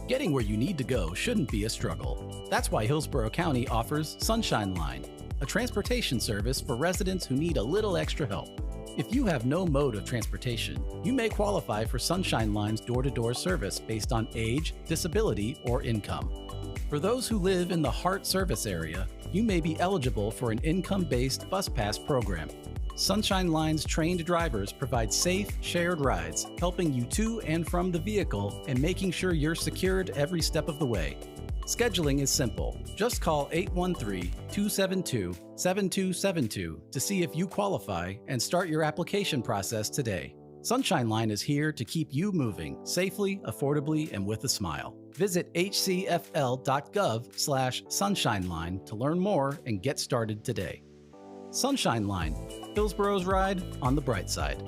Getting where you need to go shouldn't be a struggle. That's why Hillsborough County offers Sunshine Line, a transportation service for residents who need a little extra help. If you have no mode of transportation, you may qualify for Sunshine Line's door-to-door service based on age, disability, or income. For those who live in the Hart service area, you may be eligible for an income-based bus pass program. Sunshine Line's trained drivers provide safe, shared rides, helping you to and from the vehicle and making sure you're secured every step of the way. Scheduling is simple. Just call 813-272-7272 to see if you qualify and start your application process today. Sunshine Line is here to keep you moving safely, affordably, and with a smile. Visit hcfl.gov/sunshineline to learn more and get started today. Sunshine Line, Hillsborough's ride on the bright side.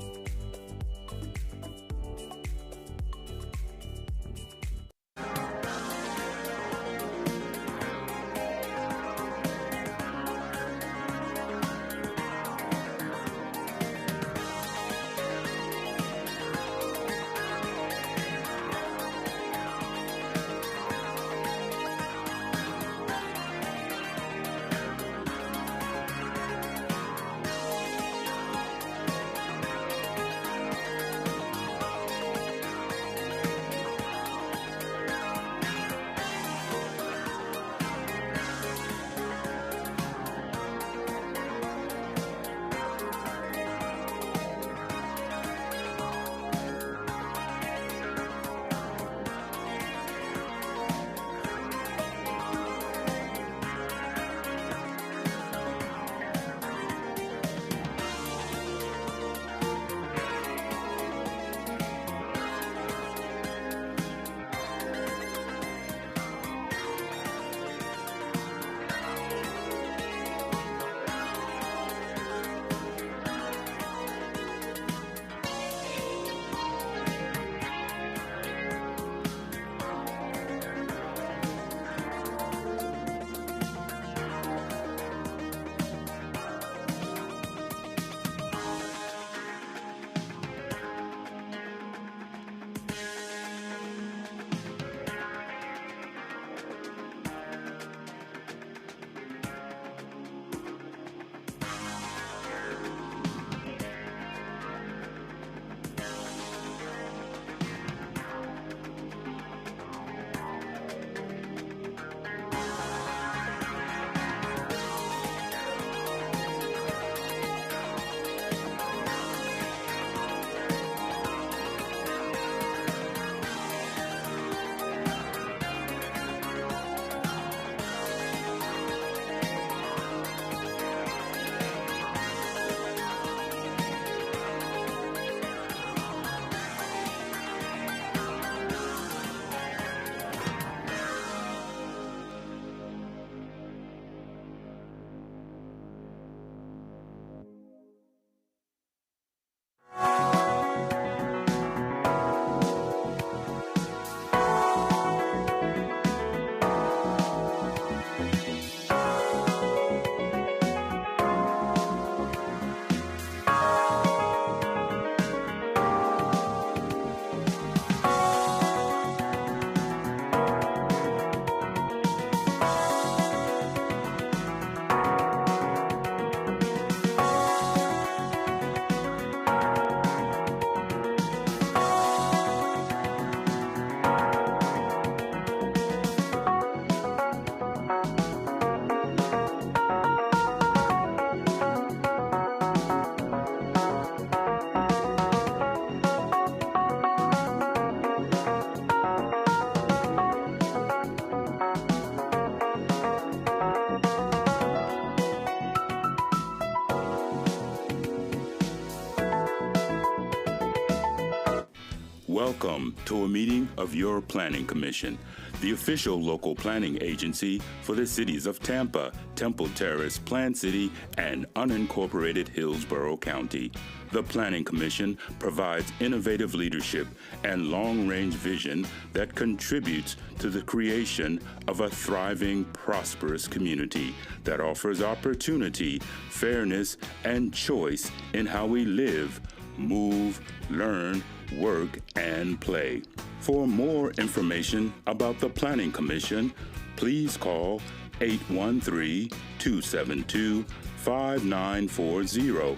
Welcome to a meeting of your Planning Commission, the official local planning agency for the cities of Tampa, Temple Terrace, Plant City, and unincorporated Hillsborough County. The Planning Commission provides innovative leadership and long-range vision that contributes to the creation of a thriving, prosperous community that offers opportunity, fairness, and choice in how we live, move, learn, work, and play. For more information about the Planning Commission, please call 813-272-5940.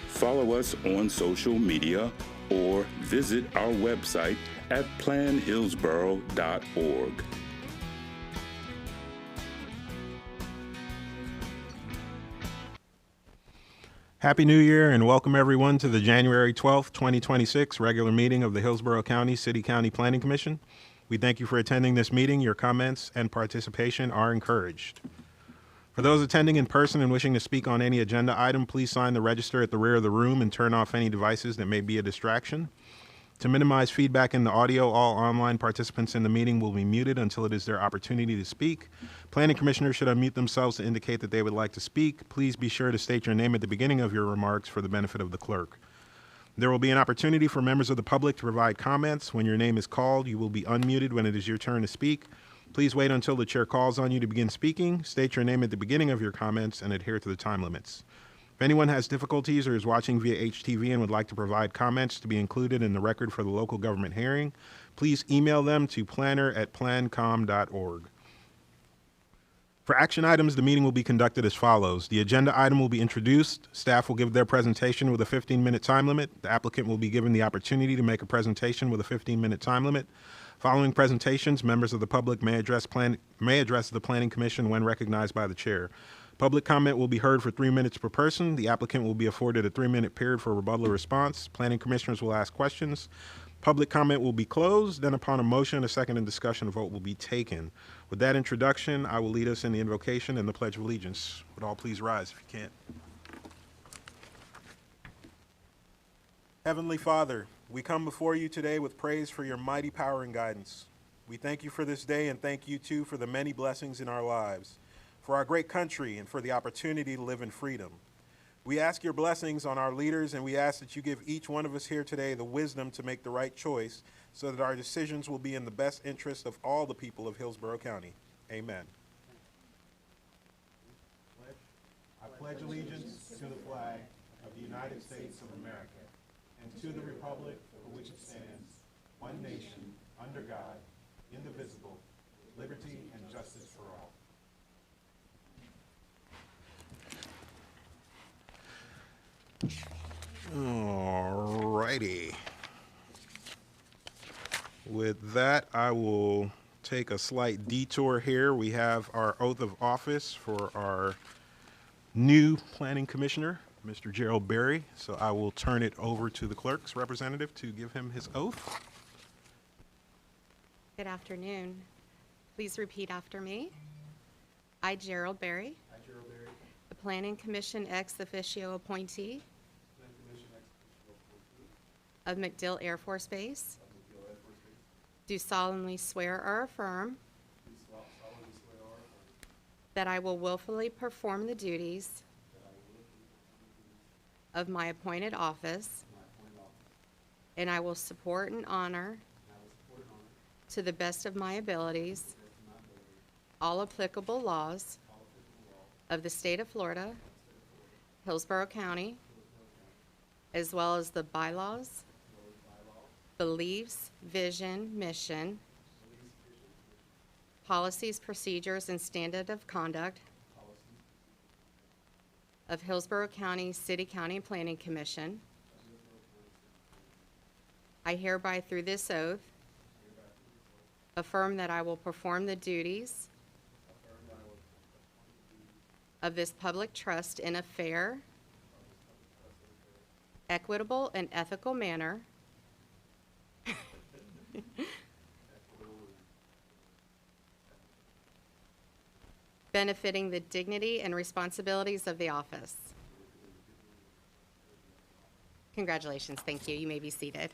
Follow us on social media or visit our website at planhillsborough.org. Happy New Year and welcome everyone to the January 12th, 2026 regular meeting of the Hillsborough County City-County Planning Commission. We thank you for attending this meeting. Your comments and participation are encouraged. For those attending in person and wishing to speak on any agenda item, please sign the register at the rear of the room and turn off any devices that may be a distraction. To minimize feedback in the audio, all online participants in the meeting will be muted until it is their opportunity to speak. Planning commissioners should unmute themselves to indicate that they would like to speak. Please be sure to state your name at the beginning of your remarks for the benefit of the clerk. There will be an opportunity for members of the public to provide comments. When your name is called, you will be unmuted when it is your turn to speak. Please wait until the chair calls on you to begin speaking. State your name at the beginning of your comments and adhere to the time limits. If anyone has difficulties or is watching via HTV and would like to provide comments to be included in the record for the local government hearing, please email them to planner@plancom.org. For action items, the meeting will be conducted as follows. The agenda item will be introduced. Staff will give their presentation with a 15-minute time limit. The applicant will be given the opportunity to make a presentation with a 15-minute time limit. Following presentations, members of the public may address the Planning Commission when recognized by the chair. Public comment will be heard for 3 minutes per person. The applicant will be afforded a 3-minute period for rebuttal or response. Planning commissioners will ask questions. Public comment will be closed. Then upon a motion, a second and discussion, a vote will be taken. With that introduction, I will lead us in the invocation and the Pledge of Allegiance. Would all please rise if you can. Heavenly Father, we come before you today with praise for your mighty power and guidance. We thank you for this day and thank you too for the many blessings in our lives, for our great country, and for the opportunity to live in freedom. We ask your blessings on our leaders, and we ask that you give each one of us here today the wisdom to make the right choice so that our decisions will be in the best interest of all the people of Hillsborough County. Amen. I pledge allegiance to the flag of the United States of America and to the republic for which it stands, one nation, under God, indivisible, liberty and justice for all. All righty. With that, I will take a slight detour here. We have our oath of office for our new planning commissioner, Mr. Gerald Berry. So I will turn it over to the clerk's representative to give him his oath. Good afternoon. Please repeat after me. I, Gerald Berry, the Planning Commission ex officio appointee of MacDill Air Force Base, do solemnly swear or affirm that I will willfully perform the duties of my appointed office, and I will support and honor to the best of my abilities all applicable laws of the state of Florida, Hillsborough County, as well as the bylaws, beliefs, vision, mission, policies, procedures, and standard of conduct of Hillsborough County City-County Planning Commission. I hereby, through this oath, affirm that I will perform the duties of this public trust in a fair, equitable, and ethical manner, benefiting the dignity and responsibilities of the office. Congratulations. Thank you. You may be seated.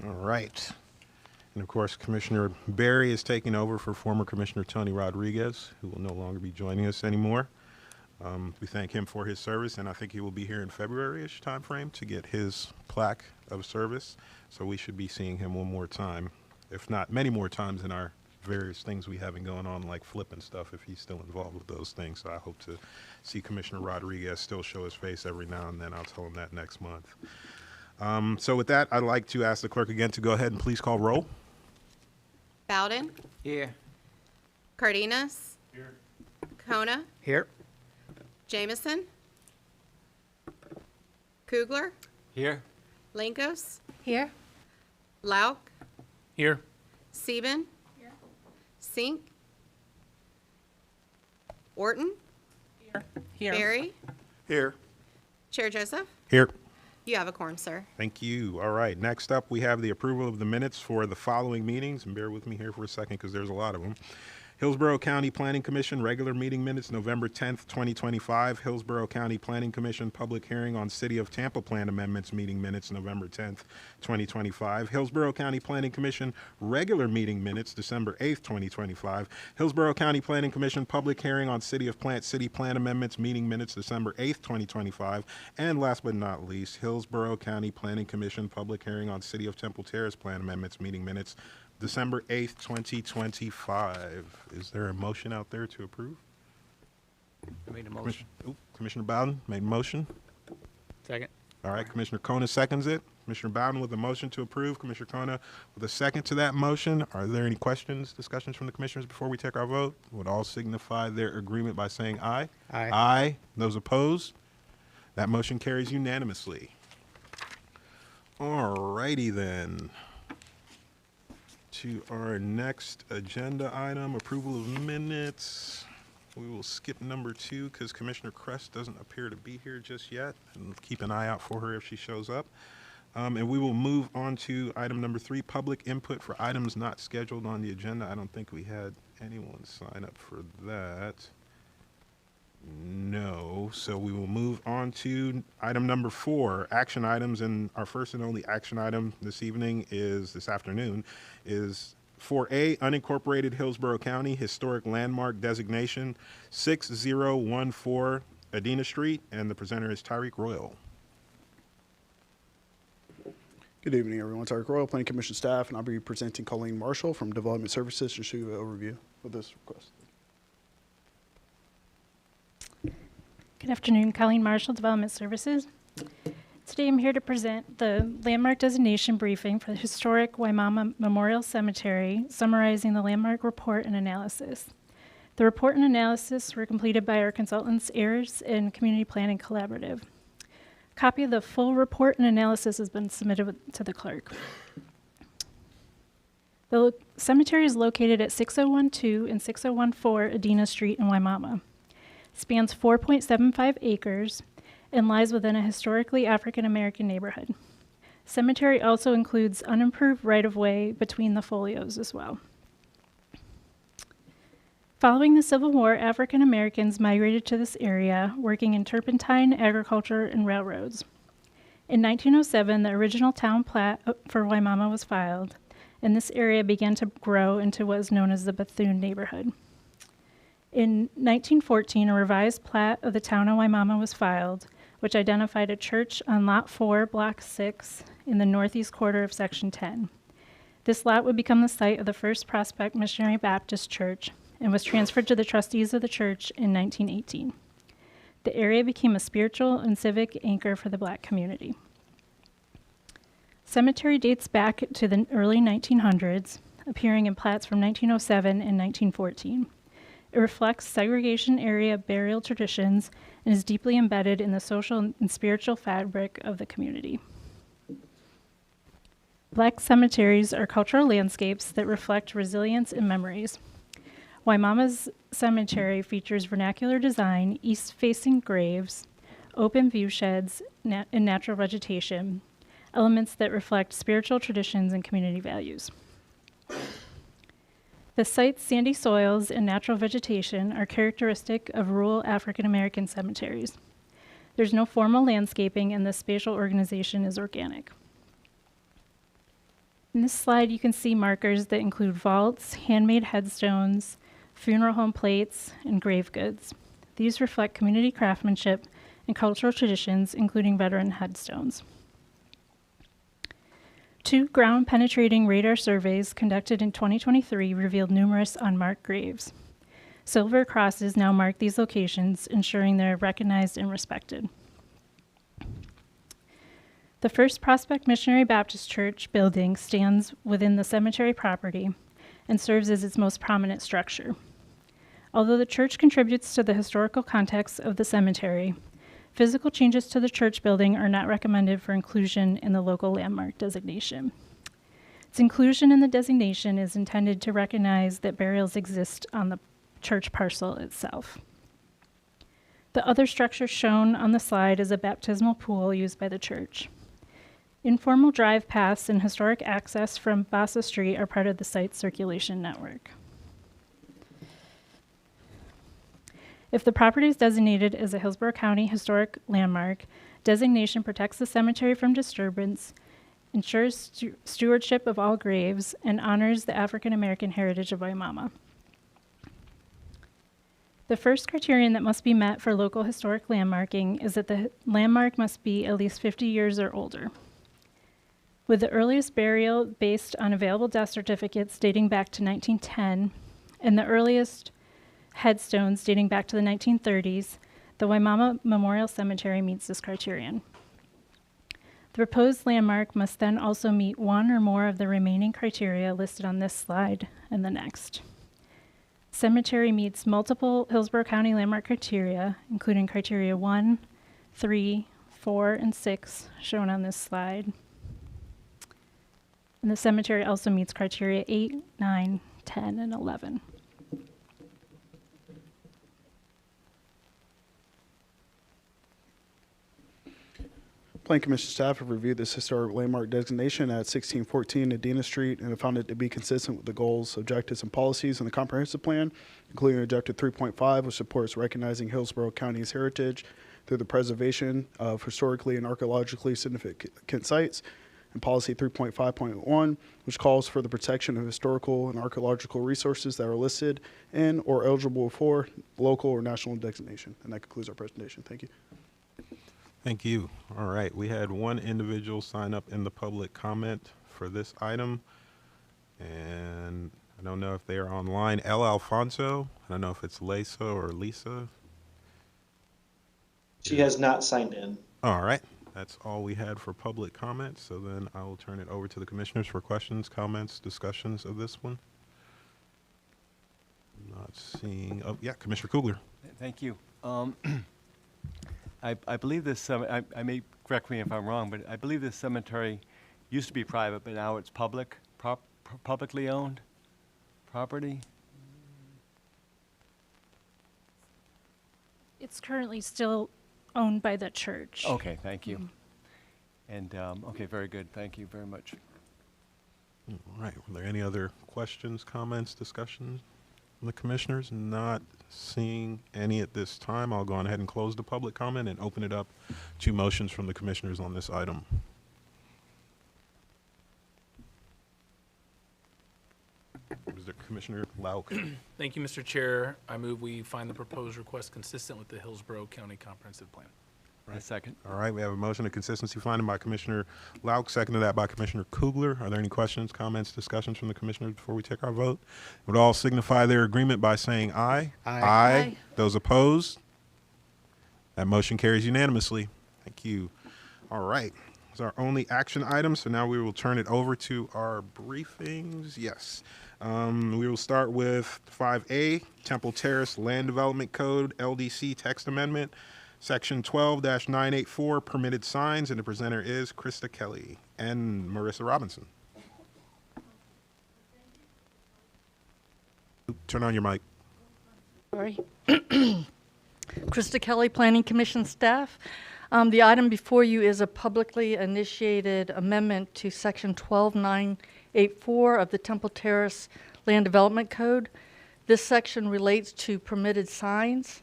All right. And of course, Commissioner Berry is taking over for former Commissioner Tony Rodriguez, who will no longer be joining us anymore. We thank him for his service, and I think he will be here in February-ish timeframe to get his plaque of service. So we should be seeing him one more time, if not many more times in our various things we have going on, like flip and stuff, if he's still involved with those things. So I hope to see Commissioner Rodriguez still show his face every now and then. I'll tell him that next month. So with that, I'd like to ask the clerk again to go ahead and please call roll. Bowden, Here. Cardenas. Here. Kona, Here. Jameson, Kugler, Here. Lankos, Here. Lauk, Here. Sieben, Sink, Orton, Here. Barry, Here. Chair Joseph. Here. You have a quorum, sir. Thank you. All right. Next up, we have the approval of the minutes for the following meetings. And bear with me here for a second because there's a lot of them. Hillsborough County Planning Commission regular meeting minutes, November 10th, 2025. Hillsborough County Planning Commission public hearing on City of Tampa Plan Amendments meeting minutes, November 10th, 2025. Hillsborough County Planning Commission regular meeting minutes, December 8th, 2025. Hillsborough County Planning Commission public hearing on City of Plant City Plan Amendments meeting minutes, December 8th, 2025. And last but not least, Hillsborough County Planning Commission public hearing on City of Temple Terrace Plan Amendments meeting minutes, December 8th, 2025. Is there a motion out there to approve? I made a motion. Commissioner Bowden made a motion. Second. All right, Commissioner Kona seconds it. Commissioner Bowden with a motion to approve. Commissioner Kona with a second to that motion. Are there any questions, discussions from the commissioners before we take our vote? Would all signify their agreement by saying aye. Aye. Aye. Those opposed? That motion carries unanimously. All righty then. To our next agenda item, approval of minutes. We will skip number 2 because Commissioner Crest doesn't appear to be here just yet. And keep an eye out for her if she shows up. And we will move on to item number 3, public input for items not scheduled on the agenda. I don't think we had anyone sign up for that. No. So we will move on to item number 4, action items. And our first and only action item this afternoon, is 4A, unincorporated Hillsborough County Historic Landmark Designation, 6014 Adena Street. And the presenter is Tyreek Royal. Good evening, everyone. It's Tyreek Royal, Planning Commission staff, and I'll be presenting Colleen Marshall from Development Services to show you an overview of this request. Good afternoon, Colleen Marshall, Development Services. Today I'm here to present the landmark designation briefing for the historic Waimama Memorial Cemetery, summarizing the landmark report and analysis. The report and analysis were completed by our consultants, Ayers and Community Planning Collaborative. A copy of the full report and analysis has been submitted to the clerk. The cemetery is located at 6012 and 6014 Adena Street in Waimama. Spans 4.75 acres and lies within a historically African-American neighborhood. Cemetery also includes unimproved right-of-way between the folios as well. Following the Civil War, African Americans migrated to this area, working in turpentine, agriculture, and railroads. In 1907, the original town plat for Waimama was filed, and this area began to grow into what is known as the Bethune neighborhood. In 1914, a revised plat of the town of Waimama was filed, which identified a church on Lot 4, Block 6, in the northeast quarter of Section 10. This lot would become the site of the First Prospect Missionary Baptist Church and was transferred to the trustees of the church in 1918. The area became a spiritual and civic anchor for the Black community. Cemetery dates back to the early 1900s, appearing in plats from 1907 and 1914. It reflects segregation area burial traditions and is deeply embedded in the social and spiritual fabric of the community. Black cemeteries are cultural landscapes that reflect resilience and memories. Waimama's cemetery features vernacular design, east-facing graves, open view sheds, and natural vegetation, elements that reflect spiritual traditions and community values. The site's sandy soils and natural vegetation are characteristic of rural African American cemeteries. There's no formal landscaping, and the spatial organization is organic. In this slide, you can see markers that include vaults, handmade headstones, funeral home plates, and grave goods. These reflect community craftsmanship and cultural traditions, including veteran headstones. 2 ground-penetrating radar surveys conducted in 2023 revealed numerous unmarked graves. Silver crosses now mark these locations, ensuring they're recognized and respected. The The First Prospect Missionary Baptist Church building stands within the cemetery property and serves as its most prominent structure. Although the church contributes to the historical context of the cemetery, physical changes to the church building are not recommended for inclusion in the local landmark designation. Its inclusion in the designation is intended to recognize that burials exist on the church parcel itself. The other structure shown on the slide is a baptismal pool used by the church. Informal drive paths and historic access from Bassa Street are part of the site's circulation network. If the property is designated as a Hillsborough County historic landmark, designation protects the cemetery from disturbance, ensures stewardship of all graves, and honors the African American heritage of Waimama. The first criterion that must be met for local historic landmarking is that the landmark must be at least 50 years or older. With the earliest burial based on available death certificates dating back to 1910 and the earliest headstones dating back to the 1930s, the Waimama Memorial Cemetery meets this criterion. The proposed landmark must then also meet one or more of the remaining criteria listed on this slide and the next. Cemetery meets multiple Hillsborough County landmark criteria, including criteria 1, 3, 4, and 6, shown on this slide. And the cemetery also meets criteria 8, 9, 10, and 11. Planning Commission staff have reviewed this historic landmark designation at 1614 Adena Street and have found it to be consistent with the goals, objectives, and policies in the comprehensive plan, including Objective 3.5, which supports recognizing Hillsborough County's heritage through the preservation of historically and archaeologically significant sites, and Policy 3.5.1, which calls for the protection of historical and archaeological resources that are listed in or eligible for local or national designation. And that concludes our presentation. Thank you. Thank you. All right, we had one individual sign up in the public comment for this item, and I don't know if they are online. El Alfonso, I don't know if it's Lisa or Lisa. She has not signed in. All right, that's all we had for public comments, so then I will turn it over to the commissioners for questions, comments, discussions of this one. Not seeing, oh yeah, Commissioner Kugler. Thank you. I believe this, I may, correct me if I'm wrong, but I believe this cemetery used to be private, but now it's publicly owned property? It's currently still owned by the church. Okay, thank you. And, okay, very good. Thank you very much. All right, were there any other questions, comments, discussions from the commissioners? Not seeing any at this time. I'll go on ahead and close the public comment and open it up to motions from the commissioners on this item. Mr. Commissioner Lauk. Thank you, Mr. Chair. I move we find the proposed request consistent with the Hillsborough County Comprehensive Plan. Right. Second. All right, we have a motion of consistency finding by Commissioner Lauk, seconded that by Commissioner Kugler. Are there any questions, comments, discussions from the commissioners before we take our vote? Would all signify their agreement by saying aye. Aye. Aye. Those opposed? That motion carries unanimously. Thank you. All right, that's our only action item, so now we will turn it over to our briefings. Yes. We will start with 5A, Temple Terrace Land Development Code, LDC Text Amendment. Section 12-984, permitted signs, and the presenter is Krista Kelly and Marissa Robinson. Turn on your mic. Sorry. Krista Kelly, Planning Commission staff. The item before you is a publicly initiated amendment to Section 12984 of the Temple Terrace Land Development Code. This section relates to permitted signs.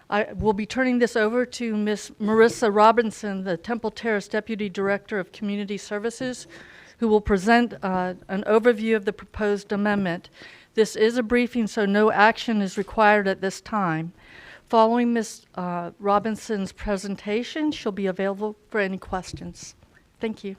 I will be turning this over to Ms. Marissa Robinson, the Temple Terrace Deputy Director of Community Services, who will present an overview of the proposed amendment. This is a briefing, so no action is required at this time. Following Ms. Robinson's presentation, she'll be available for any questions. Thank you.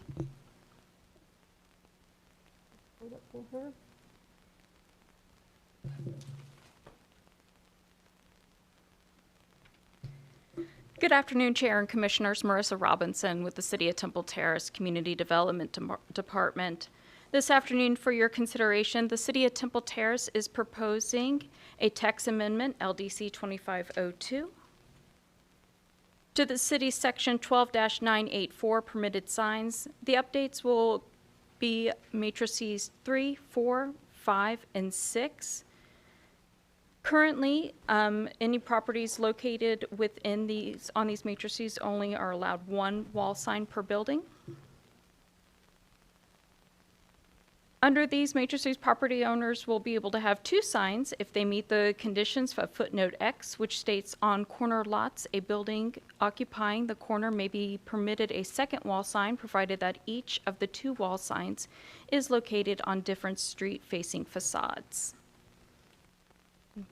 Good afternoon, Chair and Commissioners. Marissa Robinson with the City of Temple Terrace Community Development Department. This afternoon, for your consideration, the City of Temple Terrace is proposing a text amendment, LDC 2502, to the city's Section 12-984 permitted signs. The updates will be matrices 3, 4, 5, and 6. Currently, any properties located within on these matrices only are allowed one wall sign per building. Under these matrices, property owners will be able to have 2 signs if they meet the conditions of footnote X, which states on corner lots, a building occupying the corner may be permitted a second wall sign, provided that each of the 2 wall signs is located on different street-facing facades.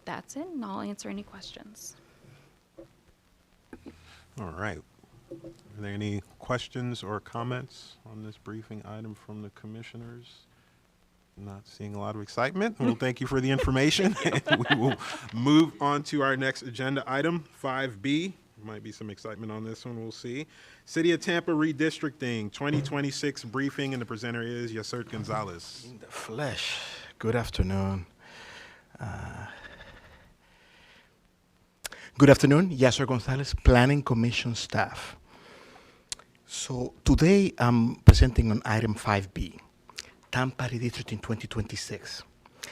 That's it, and I'll answer any questions. All right. Are there any questions or comments on this briefing item from the commissioners? Not seeing a lot of excitement. Well, thank you for the information. And we will move on to our next agenda item, 5B. Might be some excitement on this one, we'll see. City of Tampa redistricting 2026 briefing, and the presenter is Yasser Gonzalez. In the flesh. Good afternoon. Good afternoon, Yasser Gonzalez, Planning Commission staff. So today I'm presenting on item 5B, Tampa redistricting 2026.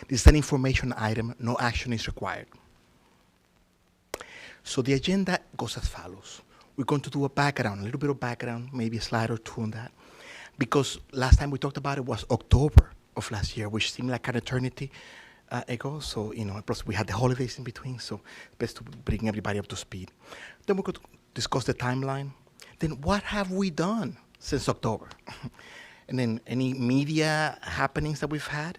This is an information item, no action is required. So the agenda goes as follows. We're going to do a little bit of background, maybe a slide or 2 on that, because last time we talked about it was October of last year, which seemed like an eternity ago. So, plus we had the holidays in between, so best to bring everybody up to speed. Then we're going to discuss the timeline. Then what have we done since October? And then any media happenings that we've had.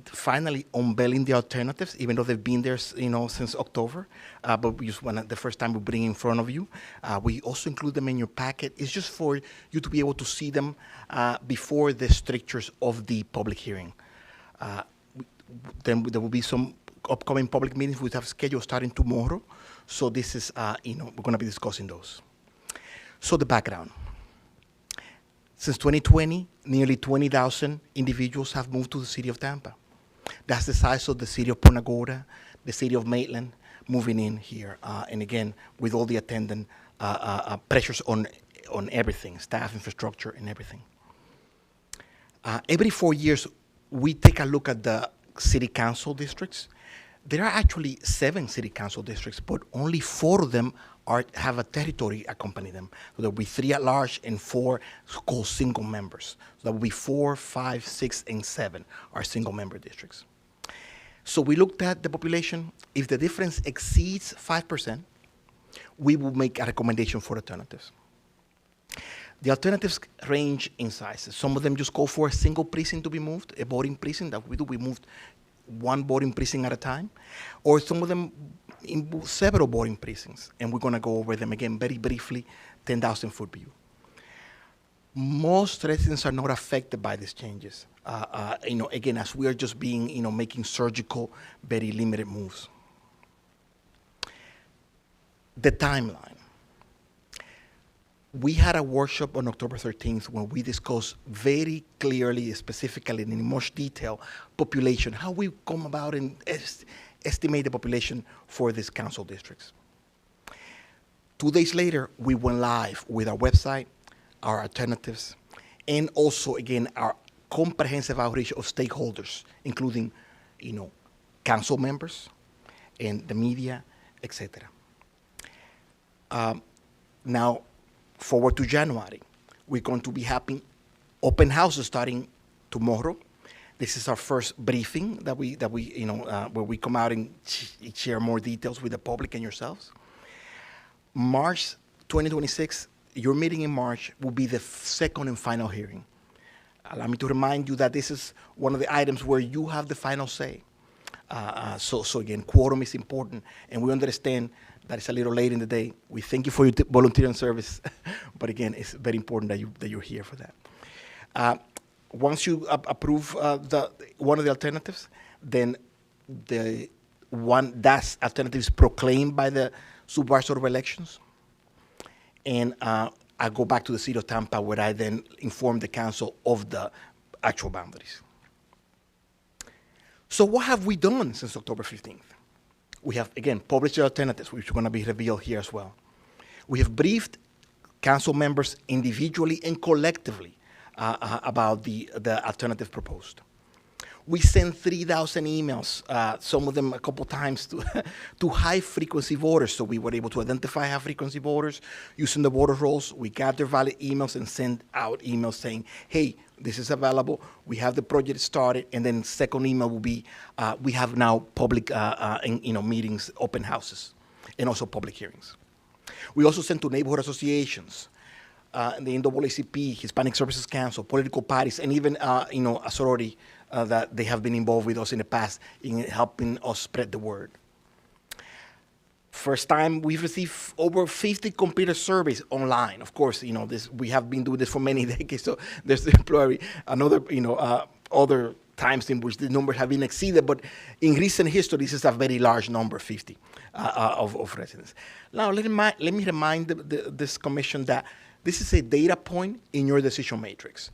Finally unveiling the alternatives, even though they've been there, since October. But we just the first time we bring in front of you. We also include them in your packet. It's just for you to be able to see them before the strictures of the public hearing. Then there will be some upcoming public meetings we have scheduled starting tomorrow. So this is, we're going to be discussing those. So the background. Since 2020, nearly 20,000 individuals have moved to the city of Tampa. That's the size of the city of Punta Gorda, the city of Maitland, moving in here. And again, with all the attendant pressures on everything, staff, infrastructure, and everything. Every 4 years, we take a look at the city council districts. There are actually 7 city council districts, but only 4 of them have a territory accompany them. So there will be 3 at large and 4 called single members. So there will be 4, 5, 6, and 7 are single member districts. So we looked at the population. If the difference exceeds 5%, we will make a recommendation for alternatives. The alternatives range in sizes. Some of them just go for a single precinct to be moved, a voting precinct. That we do, we moved 1 voting precinct at a time. Or some of them in several voting precincts, and we're going to go over them again very briefly, 10,000-foot view. Most residents are not affected by these changes. Again, as we are just being, making surgical, very limited moves. The timeline. We had a workshop on October 13th when we discussed very clearly, specifically, and in much detail, population, how we come about and estimate the population for these council districts. 2 days later, we went live with our website, our alternatives, and also, again, our comprehensive outreach of stakeholders, including, council members and the media, etc. Now, forward to January, we're going to be having open houses starting tomorrow. This is our first briefing that we where we come out and share more details with the public and yourselves. March 2026, your meeting in March will be the second and final hearing. Allow me to remind you that this is one of the items where you have the final say. So again, quorum is important, and we understand that it's a little late in the day. We thank you for your volunteering service, but again, it's very important that you're here for that. Once you approve one of the alternatives, then that alternative is proclaimed by the Supervisor of Elections. and I go back to the city of Tampa, where I then inform the council of the actual boundaries. So what have we done since October 15th? We have, again, published the alternatives, which are going to be revealed here as well. We have briefed council members individually and collectively about the alternative proposed. We sent 3,000 emails, some of them a couple times, to high-frequency voters. So we were able to identify high-frequency voters using the voter rolls. We gather valid emails and send out emails saying, hey, this is available. We have the project started. And then second email will be, we have now public meetings, open houses, and also public hearings. We also sent to neighborhood associations, the NAACP, Hispanic Services Council, political parties, and even a sorority that they have been involved with us in the past in helping us spread the word. First time we've received over 50 computer surveys online. Of course, we have been doing this for many decades, so there's probably another, other times in which the numbers have been exceeded, but in recent history, this is a very large number, 50 of residents. Now, let me remind this commission that this is a data point in your decision matrix.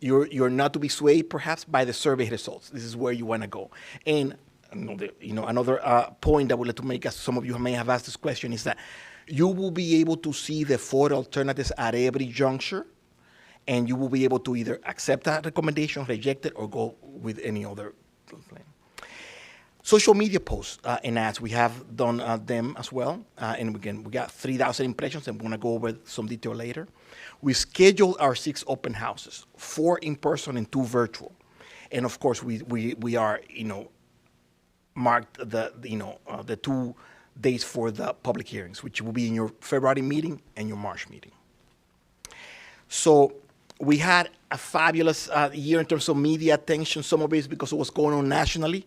You're not to be swayed, perhaps, by the survey results. This is where you want to go. And another point that I would like to make, as some of you may have asked this question, is that you will be able to see the 4 alternatives at every juncture, and you will be able to either accept that recommendation, reject it, or go with any other plan. Social media posts and ads, we have done them as well. And again, we got 3,000 impressions, and we're going to go over some detail later. We scheduled our 6 open houses, 4 in person and 2 virtual. And of course, we are, marked the 2 dates for the public hearings, which will be in your February meeting and your March meeting. So we had a fabulous year in terms of media attention. Some of it is because of what's going on nationally.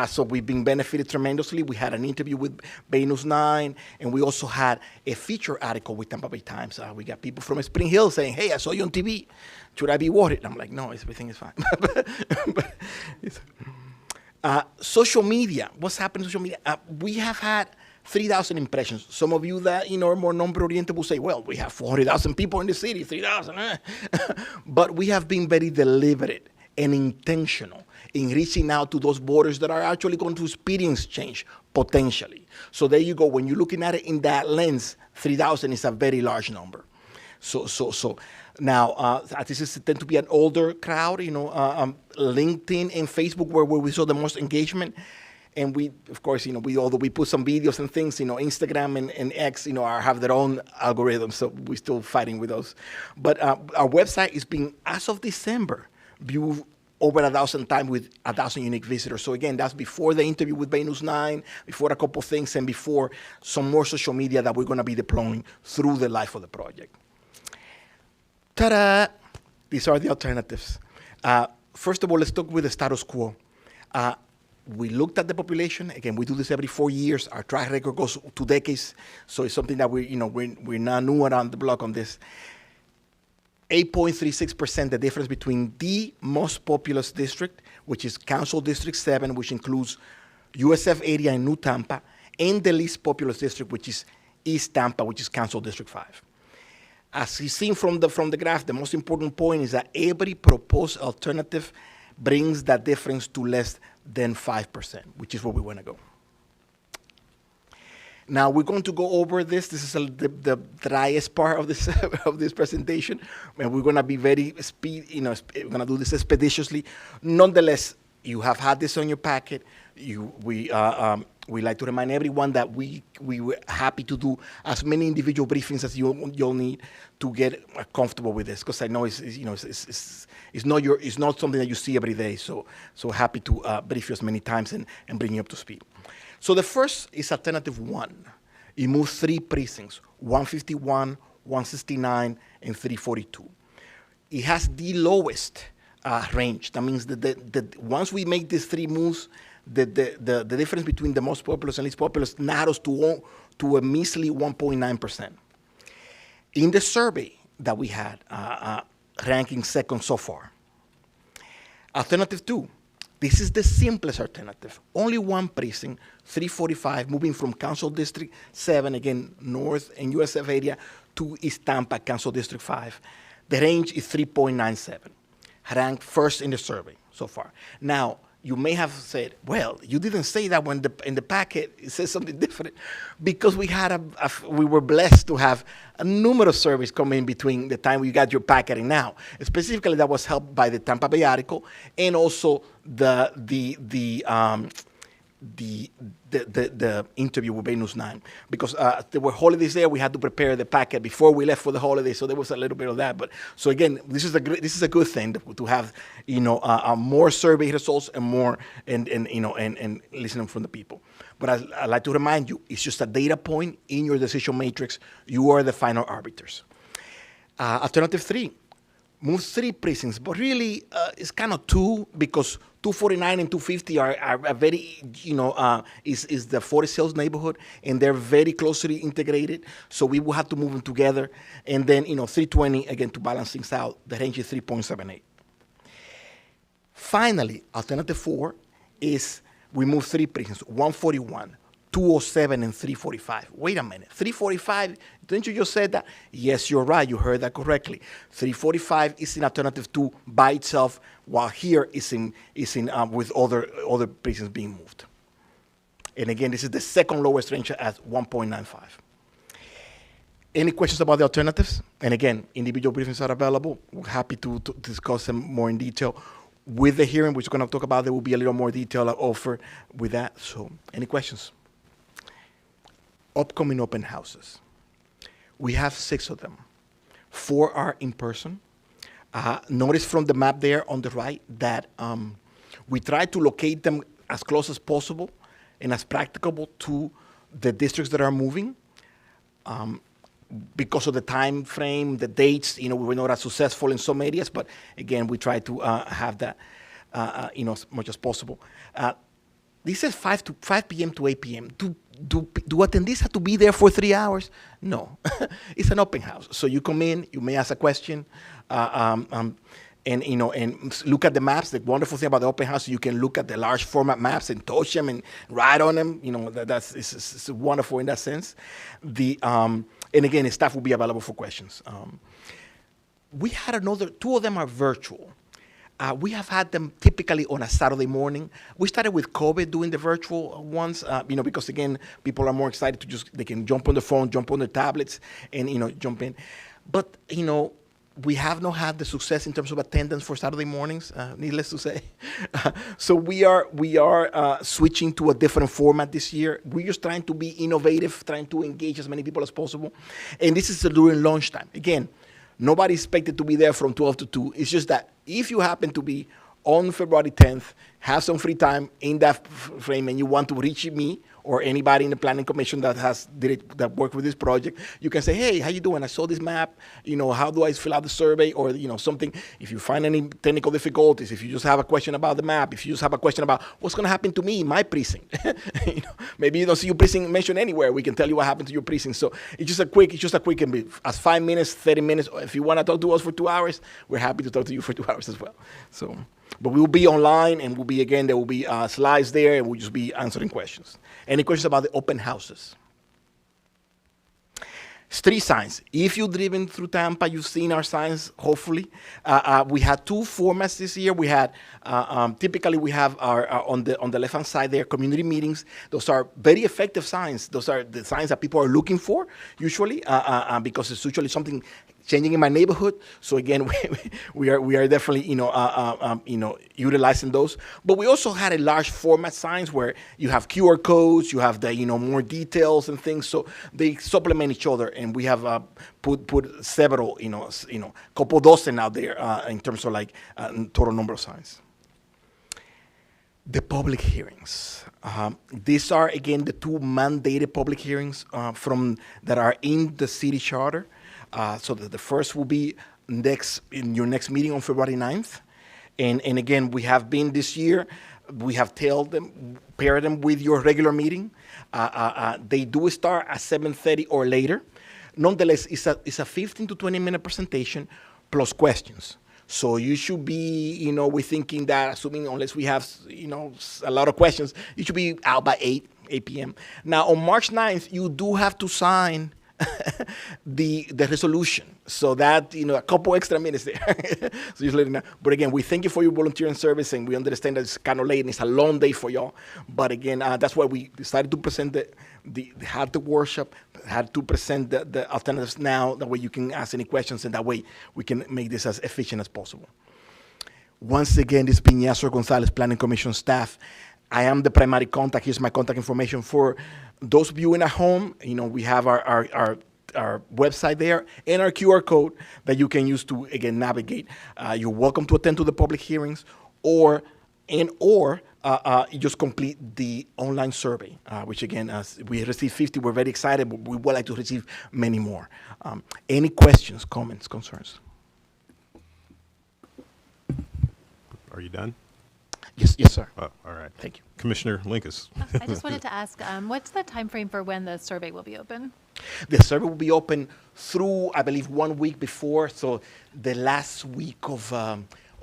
So we've been benefited tremendously. We had an interview with Bay News 9, and we also had a feature article with Tampa Bay Times. We got people from Spring Hill saying, hey, I saw you on TV. Should I be worried? I'm like, no, everything is fine. Social media, what's happening to social media? We have had 3,000 impressions. Some of you that are more number-oriented will say, well, we have 400,000 people in the city, 3,000. But we have been very deliberate and intentional in reaching out to those voters that are actually going to experience change, potentially. So there you go. When you're looking at it in that lens, 3,000 is a very large number. So now, this tend to be an older crowd, LinkedIn and Facebook where we saw the most engagement. And we, of course, although we put some videos and things, Instagram and X, have their own algorithms, so we're still fighting with those. But our website is being, as of December, viewed over 1,000 times with 1,000 unique visitors. So again, that's before the interview with Bay News 9, before a couple things, and before some more social media that we're going to be deploying through the life of the project. Ta-da! These are the alternatives. First of all, let's talk with the status quo. We looked at the population. Again, we do this every 4 years. Our track record goes 2 decades, so it's something that we're not new around the block on this. 8.36%, the difference between the most populous district, which is Council District 7, which includes USF area and New Tampa, and the least populous district, which is East Tampa, which is Council District 5. As you've seen from the graph, the most important point is that every proposed alternative brings that difference to less than 5%, which is where we want to go. Now we're going to go over this. This is the driest part of this of this presentation, and we're going to be very we're going to do this expeditiously. Nonetheless, you have had this on your packet. We like to remind everyone that we were happy to do as many individual briefings as you'll need to get comfortable with this, because I know it's not something that you see every day. So happy to brief you as many times and bring you up to speed. So the first is alternative 1. It moves 3 precincts: 151, 169, and 342. It has the lowest range. That means that once we make these 3 moves, the difference between the most populous and least populous narrows to a measly 1.9%. In the survey that we had, ranking second so far. Alternative 2, This is the simplest alternative. Only one precinct, 345, moving from Council District 7, again, North and USF area, to East Tampa, Council District 5. The range is 3.97, ranked first in the survey so far. Now, you may have said, well, you didn't say that when in the packet it says something different, because we had we were blessed to have a numerous surveys come in between the time we got your packet and now. Specifically, that was helped by the Tampa Bay article and also the interview with Bay News 9, because there were holidays there. We had to prepare the packet before we left for the holidays, so there was a little bit of that. But so again, this is a good thing to have, more survey results and more and listening from the people. But I'd like to remind you, it's just a data point in your decision matrix. You are the final arbiters. Alternative 3, move 3 precincts, but really it's kind of 2, because 249 and 250 are very, is the Forest Hills neighborhood, and they're very closely integrated. So we will have to move them together. And then, 320, again, to balance things out, the range is 3.78. Finally, alternative 4 is we move 3 precincts, 141, 207, and 345. Wait a minute, 345, didn't you just say that? Yes, you're right, you heard that correctly. 345 is an alternative 2 by itself, while here is in with other precincts being moved. And again, this is the second lowest range at 1.95. Any questions about the alternatives? And again, individual briefings are available. We're happy to discuss them more in detail. With the hearing, which we're going to talk about, there will be a little more detail offered with that. So, any questions? Upcoming open houses. We have 6 of them. 4 are in person. Notice from the map there on the right that we try to locate them as close as possible and as practicable to the districts that are moving. Because of the time frame, the dates, we were not as successful in some areas, but again, we try to have that, as much as possible. This says 5 p.m. to 8 p.m. Do attendees have to be there for 3 hours? No, it's an open house. So you come in, you may ask a question, and look at the maps. The wonderful thing about the open house, you can look at the large format maps and touch them and write on them. It's wonderful in that sense. And again, staff will be available for questions. We had 2 of them are virtual. We have had them typically on a Saturday morning. We started with COVID doing the virtual ones, because again, people are more excited they can jump on the phone, jump on their tablets, and, jump in. But, we have not had the success in terms of attendance for Saturday mornings, needless to say. So we are switching to a different format this year. We're just trying to be innovative, trying to engage as many people as possible. And this is during lunchtime. Again, nobody expected to be there from 12 to 2. It's just that if you happen to be on February 10th, have some free time in that frame, and you want to reach me or anybody in the Planning Commission that worked with this project, you can say, hey, how you doing? I saw this map. How do I fill out the survey? Or, something. If you find any technical difficulties, if you just have a question about the map, if you just have a question about what's going to happen to me in my precinct, maybe you don't see your precinct mentioned anywhere. We can tell you what happened to your precinct. So it's just a quick, as 5 minutes, 30 minutes. If you want to talk to us for 2 hours, we're happy to talk to you for 2 hours as well. So, but we will be online, and there will be slides there, and we'll just be answering questions. Any questions about the open houses? Street signs. If you've driven through Tampa, you've seen our signs, hopefully. We had 2 formats this year. We had, typically we have our, on the left-hand side there, community meetings. Those are very effective signs. Those are the signs that people are looking for, usually, because it's usually something changing in my neighborhood. So again, we are definitely, utilizing those. But we also had a large format signs where you have QR codes, you have the, more details and things. So they supplement each other. And we have put several, couple dozen out there in terms of total number of signs. The public hearings. These are, again, the 2 mandated public hearings that are in the city charter. So the first will be in your next meeting on February 9th. And again, we have been this year, we have paired them with your regular meeting. They do start at 7:30 or later. Nonetheless, it's a 15 to 20 minute presentation plus questions. So you should be, we're thinking that, assuming unless we have, a lot of questions, you should be out by 8 p.m. Now, on March 9th, you do have to sign the resolution. So that, a couple extra minutes there. So just let you know. But again, we thank you for your volunteering service, and we understand that it's kind of late and it's a long day for y'all. But again, that's why we decided to present had the workshop, had to present the alternatives now. That way you can ask any questions, and that way we can make this as efficient as possible. Once again, this has been Yasser Gonzalez, Planning Commission staff. I am the primary contact. Here's my contact information for those viewing at home. We have our website there and our QR code that you can use to, again, navigate. You're welcome to attend to the public hearings or you just complete the online survey, which, again, as we received 50, we're very excited, but we would like to receive many more. Any questions, comments, concerns? Are you done? Yes, sir. Oh, all right. Thank you. Commissioner Linkus. I just wanted to ask, what's the time frame for when the survey will be open? The survey will be open through, I believe, 1 week before, so the last week of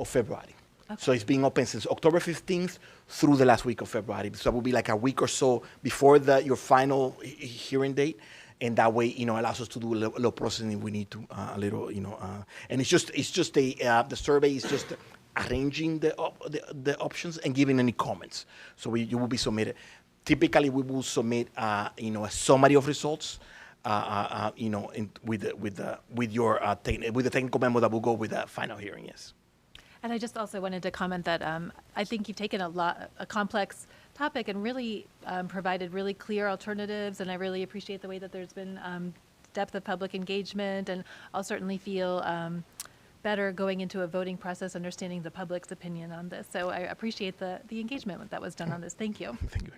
February. Okay. So it's being open since October 15th through the last week of February. So it will be like a week or so before your final hearing date. And that way, allows us to do a little processing if we need to, and it's just the survey is just arranging the options and giving any comments. So you will be submitted. Typically, we will submit, a summary of results, with the technical memo that will go with the final hearing. Yes. And I just also wanted to comment that I think you've taken a complex topic and really provided really clear alternatives, and I really appreciate the way that there's been depth of public engagement, and I'll certainly feel better going into a voting process, understanding the public's opinion on this. So I appreciate the engagement that was done on this. Thank you. Thank you.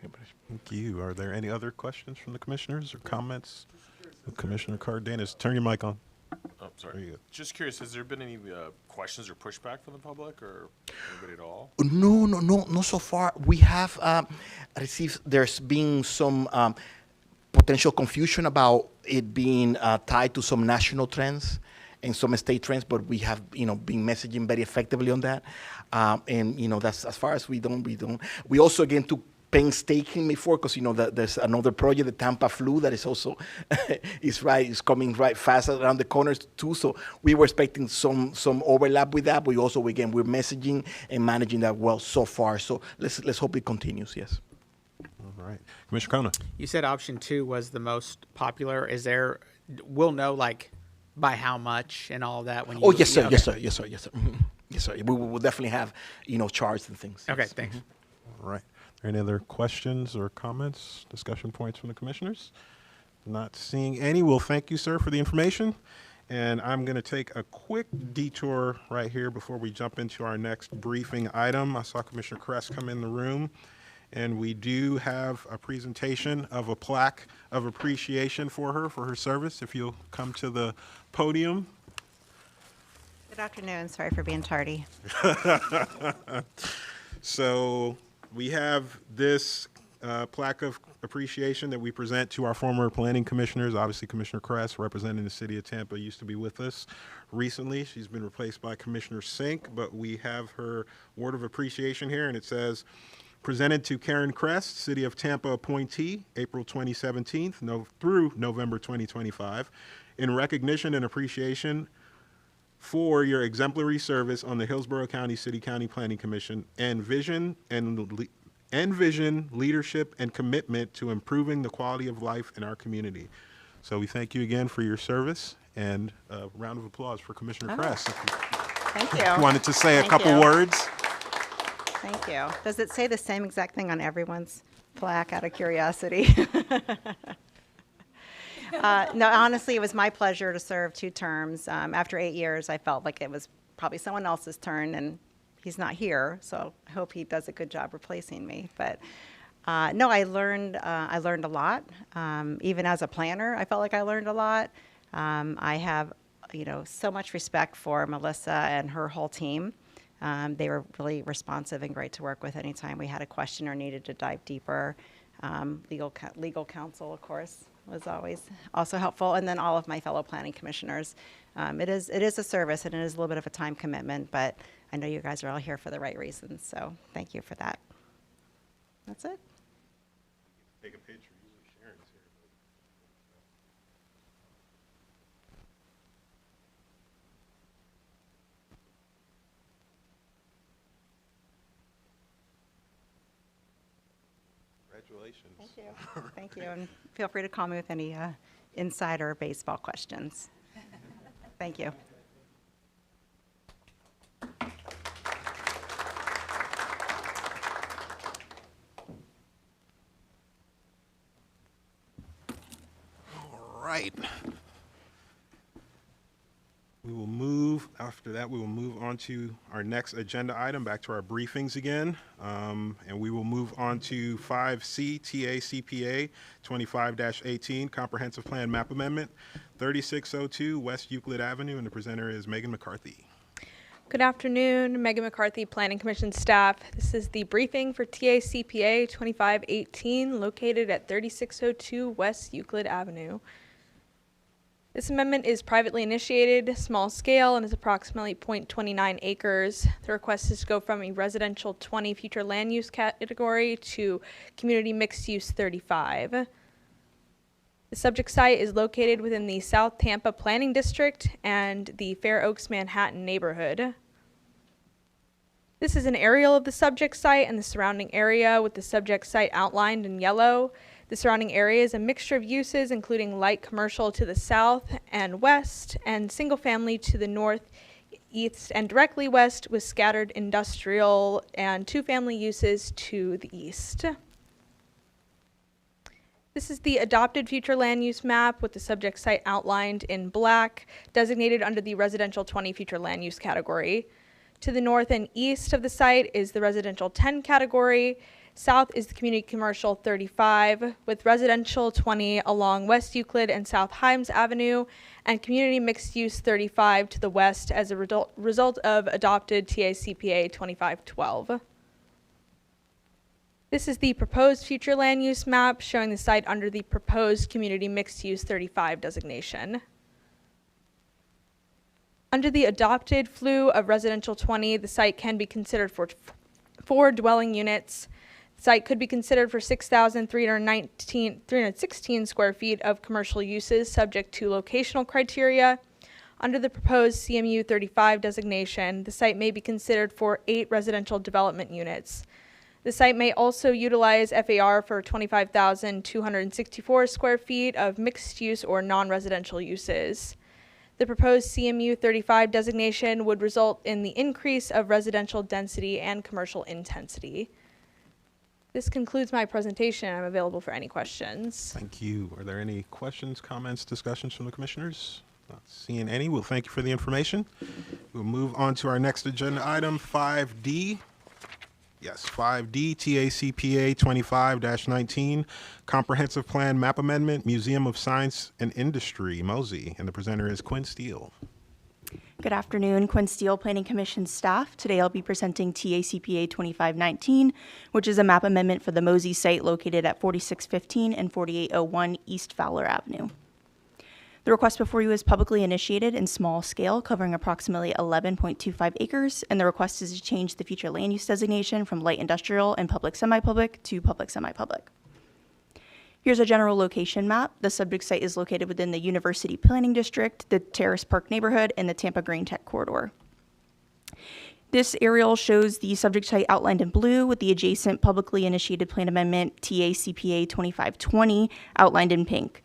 Thank you. Are there any other questions from the commissioners or comments? Commissioner Cardenas, turn your mic on. Oh, sorry. Just curious, has there been any questions or pushback from the public or anybody at all? No. So far, we have received. There's been some potential confusion about it being tied to some national trends and some state trends, but we have, been messaging very effectively on that. And, that's as far as we don't. We also, again, took painstakingly for, because, there's another project, the Tampa flu, that is also, is coming right fast around the corners too. So we were expecting some overlap with that, but we're messaging and managing that well so far. So let's hope it continues, yes. All right. Commissioner Kona. You said option 2 was the most popular. We'll know, by how much and all of that when you... Oh, yes, sir. Okay. Yes, sir. Mm-hmm. Yes, sir. We will definitely have, charts and things. Okay, yes. thanks. All right. Are any other questions or comments, discussion points from the commissioners? Not seeing any. Well, thank you, sir, for the information. And I'm going to take a quick detour right here before we jump into our next briefing item. I saw Commissioner Kress come in the room, and we do have a presentation of a plaque of appreciation for her service. If you'll come to the podium. Good afternoon. Sorry for being tardy. So we have this plaque of appreciation that we present to our former planning commissioners. Obviously, Commissioner Kress, representing the city of Tampa, used to be with us recently. She's been replaced by Commissioner Sink, but we have her word of appreciation here, and it says, presented to Karen Kress, City of Tampa appointee, April 2017 through November 2025, in recognition and appreciation for your exemplary service on the Hillsborough County City-County Planning Commission and vision, leadership, and commitment to improving the quality of life in our community. So we thank you again for your service, and a round of applause for Commissioner Kress. Thank you. Wanted to say a couple words. Thank you. Does it say the same exact thing on everyone's plaque, out of curiosity? No, honestly, it was my pleasure to serve 2 terms. After 8 years, I felt like it was probably someone else's turn, and he's not here, so I hope he does a good job replacing me. But no, I learned a lot. Even as a planner, I felt like I learned a lot. I have, so much respect for Melissa and her whole team. They were really responsive and great to work with anytime we had a question or needed to dive deeper. Legal counsel, of course, was always also helpful, and then all of my fellow planning commissioners. It is a service, and it is a little bit of a time commitment, but I know you guys are all here for the right reasons, so thank you for that. That's it. Take a picture. Usually Sharon's here. Congratulations. Thank you. Thank you, and feel free to call me with any insider baseball questions. Thank you. All right. After that, we will move on to our next agenda item, back to our briefings again. And we will move on to 5C, TACPA 25-18, Comprehensive Plan Map Amendment, 3602 West Euclid Avenue, and the presenter is Megan McCarthy. Good afternoon, Megan McCarthy, Planning Commission staff. This is the briefing for TACPA 2518, located at 3602 West Euclid Avenue. This amendment is privately initiated, small scale, and is approximately 0.29 acres. The request is to go from a residential 20 future land use category to community mixed use 35. The subject site is located within the South Tampa Planning District and the Fair Oaks Manhattan neighborhood. This is an aerial of the subject site and the surrounding area, with the subject site outlined in yellow. The surrounding area is a mixture of uses, including light commercial to the south and west, and single family to the north, east, and directly west, with scattered industrial and two-family uses to the east. This is the adopted future land use map with the subject site outlined in black, designated under the residential 20 future land use category. To the north and east of the site is the residential 10 category. South is the community commercial 35, with residential 20 along West Euclid and South Himes Avenue, and community mixed use 35 to the west as a result of adopted TACPA 2512. This is the proposed future land use map showing the site under the proposed community mixed use 35 designation. Under the adopted FLU of residential 20, the site can be considered for 4 dwelling units. The site could be considered for 6,316 square feet of commercial uses subject to locational criteria. Under the proposed CMU 35 designation, the site may be considered for 8 residential development units. The site may also utilize FAR for 25,264 square feet of mixed-use or non-residential uses. The proposed CMU 35 designation would result in the increase of residential density and commercial intensity. This concludes my presentation. I'm available for any questions. Thank you. Are there any questions, comments, discussions from the commissioners? Not seeing any. We'll thank you for the information. We'll move on to our next agenda item, 5D. Yes, 5D, TACPA 25-19, Comprehensive Plan Map Amendment, Museum of Science and Industry, Mosey, and the presenter is Quinn Steele. Good afternoon, Quinn Steele, Planning Commission staff. Today I'll be presenting TACPA 2519, which is a map amendment for the Mosey site located at 4615 and 4801 East Fowler Avenue. The request before you is publicly initiated in small scale, covering approximately 11.25 acres, and the request is to change the future land use designation from light industrial and public semi-public to public semi-public. Here's a general location map. The subject site is located within the University Planning District, the Terrace Park neighborhood, and the Tampa Green Tech Corridor. This aerial shows the subject site outlined in blue with the adjacent publicly initiated plan amendment TACPA 2520 outlined in pink.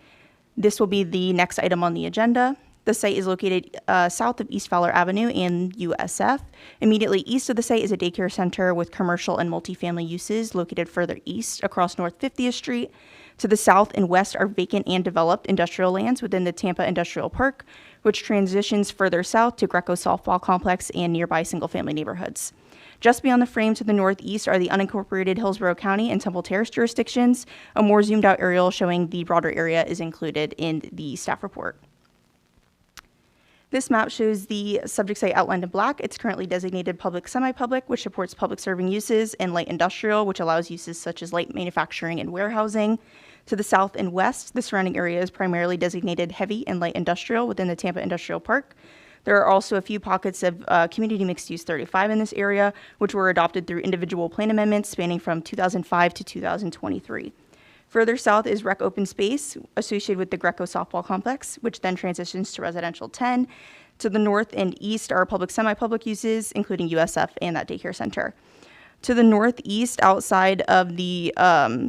This will be the next item on the agenda. The site is located south of East Fowler Avenue and USF. Immediately east of the site is a daycare center with commercial and multifamily uses located further east across North 50th Street. To the south and west are vacant and developed industrial lands within the Tampa Industrial Park, which transitions further south to Greco Softball Complex and nearby single-family neighborhoods. Just beyond the frame to the northeast are the unincorporated Hillsborough County and Temple Terrace jurisdictions. A more zoomed out aerial showing the broader area is included in the staff report. This map shows the subject site outlined in black. It's currently designated public semi-public, which supports public serving uses, and light industrial, which allows uses such as light manufacturing and warehousing. To the south and west, the surrounding area is primarily designated heavy and light industrial within the Tampa Industrial Park. There are also a few pockets of community mixed use 35 in this area, which were adopted through individual plan amendments spanning from 2005 to 2023. Further south is rec open space associated with the Greco softball complex, which then transitions to residential 10. To the north and east are public semi-public uses, including USF and that daycare center. To the northeast, outside of the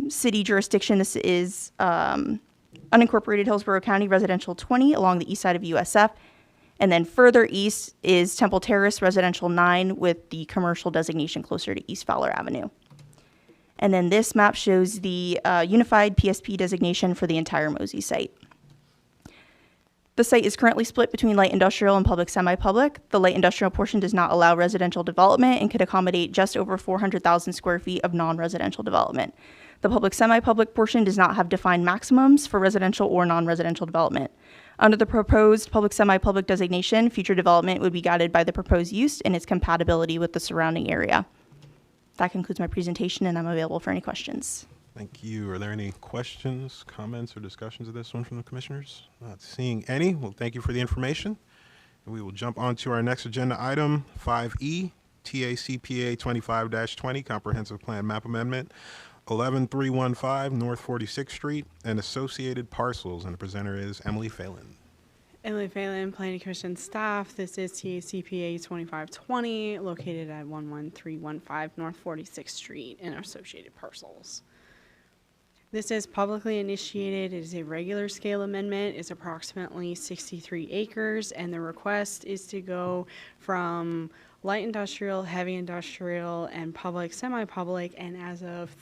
city jurisdiction, this is unincorporated Hillsborough County Residential 20 along the east side of USF. And then further east is Temple Terrace Residential 9 with the commercial designation closer to East Fowler Avenue. And then this map shows the unified PSP designation for the entire Mosey site. The site is currently split between light industrial and public semi-public. The light industrial portion does not allow residential development and could accommodate just over 400,000 square feet of non-residential development. The public semi-public portion does not have defined maximums for residential or non-residential development. Under the proposed public semi-public designation, future development would be guided by the proposed use and its compatibility with the surrounding area. That concludes my presentation, and I'm available for any questions. Thank you. Are there any questions, comments, or discussions of this one from the commissioners? Not seeing any. Well, thank you for the information. And we will jump on to our next agenda item, 5E, TACPA 25-20, Comprehensive Plan Map Amendment, 11315 North 46th Street, and associated parcels. And the presenter is Emily Phelan. Emily Phelan, Planning Commission staff. This is TACPA 2520, located at 11315 North 46th Street, and associated parcels. This is publicly initiated. It is a regular scale amendment. It's approximately 63 acres, and the request is to go from light industrial, heavy industrial, and public, semi-public. And as of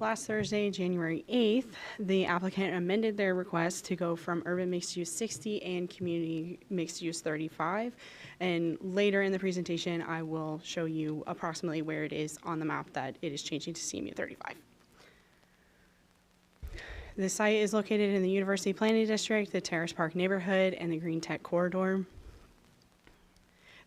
last Thursday, January 8th, the applicant amended their request to go from urban mixed use 60 and community mixed use 35. And later in the presentation, I will show you approximately where it is on the map that it is changing to CMU 35. The site is located in the University Planning District, the Terrace Park neighborhood, and the Green Tech Corridor.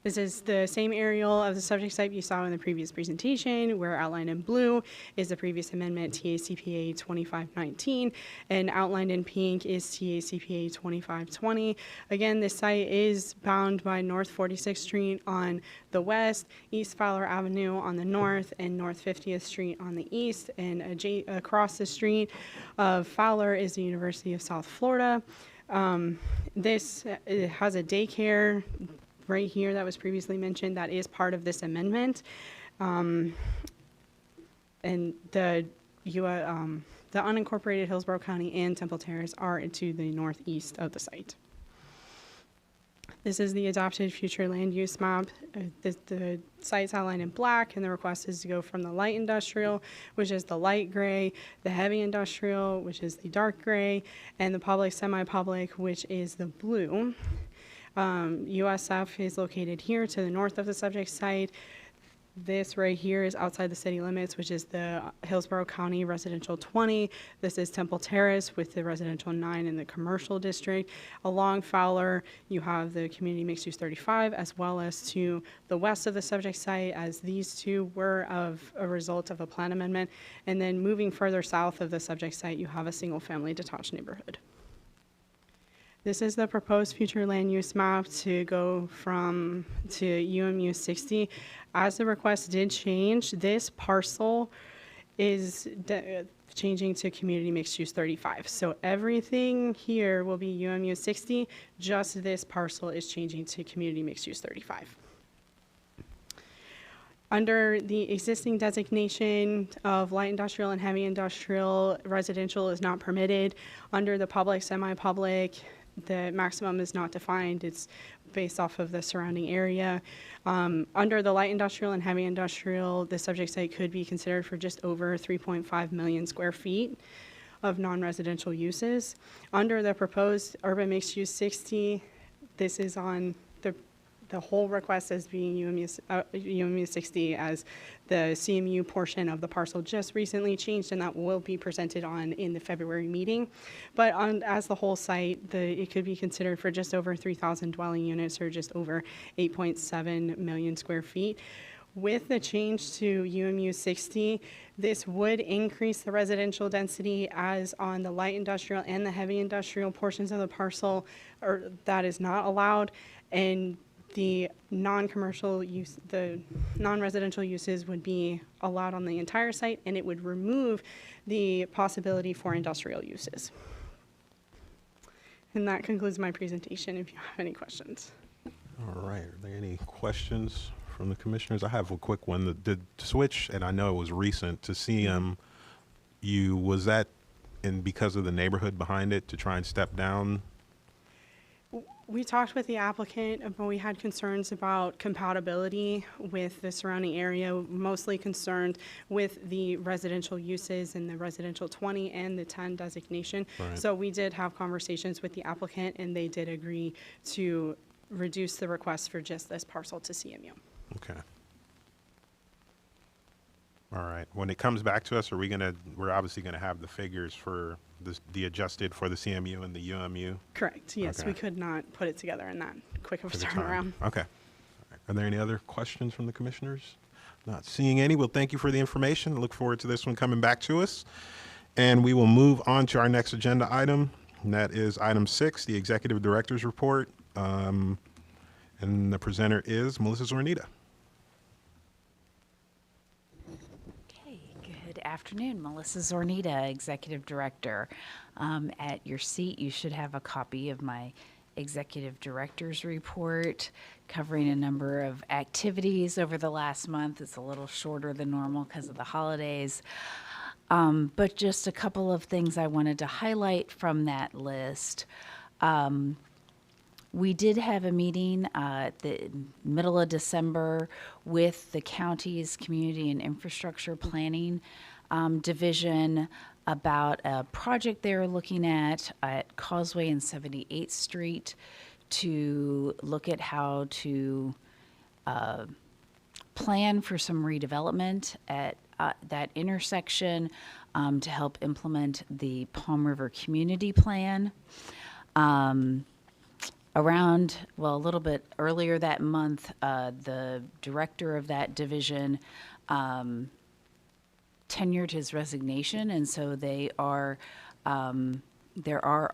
This is the same aerial of the subject site you saw in the previous presentation, where outlined in blue is the previous amendment, TACPA 2519, and outlined in pink is TACPA 2520. Again, this site is bound by North 46th Street on the west, East Fowler Avenue on the north, and North 50th Street on the east. And across the street of Fowler is the University of South Florida. This has a daycare right here that was previously mentioned that is part of this amendment. And the unincorporated Hillsborough County and Temple Terrace are to the northeast of the site. This is the adopted future land use map. The site's outlined in black, and the request is to go from the light industrial, which is the light gray, the heavy industrial, which is the dark gray, and the public semi-public, which is the blue. USF is located here to the north of the subject site. This right here is outside the city limits, which is the Hillsborough County Residential 20. This is Temple Terrace with the Residential 9 in the commercial district. Along Fowler, you have the Community Mixed Use 35, as well as to the west of the subject site, as these two were of a result of a plan amendment. And then moving further south of the subject site, you have a single-family detached neighborhood. This is the proposed future land use map to go to UMU 60. As the request did change, this parcel is changing to community mixed use 35. So everything here will be UMU 60, just this parcel is changing to community mixed use 35. Under the existing designation of light industrial and heavy industrial, residential is not permitted. Under the public, semi-public, the maximum is not defined. It's based off of the surrounding area. Under the light industrial and heavy industrial, the subject site could be considered for just over 3.5 million square feet of non-residential uses. Under the proposed urban mixed use 60, this is on the whole request as being UMU 60, as the CMU portion of the parcel just recently changed, and that will be presented in the February meeting. But as the whole site, it could be considered for just over 3,000 dwelling units, or just over 8.7 million square feet. With the change to UMU 60, this would increase the residential density as on the light industrial and the heavy industrial portions of the parcel, or that is not allowed. And the non-commercial use, the non-residential uses would be allowed on the entire site, and it would remove the possibility for industrial uses. And that concludes my presentation if you have any questions. All right, are there any questions from the commissioners? I have a quick one. The switch, and I know it was recent, to CMU, was that because of the neighborhood behind it to try and step down? We talked with the applicant, but we had concerns about compatibility with the surrounding area, mostly concerned with the residential uses in the residential 20 and the 10 designation. Right. So we did have conversations with the applicant, and they did agree to reduce the request for just this parcel to CMU. Okay. All right. When it comes back to us, we're obviously gonna have the figures for the adjusted for the CMU and the UMU? Correct, yes. Okay. We could not put it together in that quick of a For the time. turnaround. Okay. All right. Are there any other questions from the commissioners? Not seeing any. Well, thank you for the information. Look forward to this one coming back to us. And we will move on to our next agenda item, and that is item 6, the Executive Director's Report. And the presenter is Melissa Zornita. Good afternoon, Melissa Zornita, Executive Director. At your seat, you should have a copy of my Executive Director's Report covering a number of activities over the last month. It's a little shorter than normal because of the holidays. But just a couple of things I wanted to highlight from that list. We did have a meeting at the middle of December with the county's Community and Infrastructure Planning Division about a project they were looking at Causeway and 78th Street to look at how to plan for some redevelopment at that intersection to help implement the Palm River Community Plan. A little bit earlier that month, the director of that division tenured his resignation, and so there are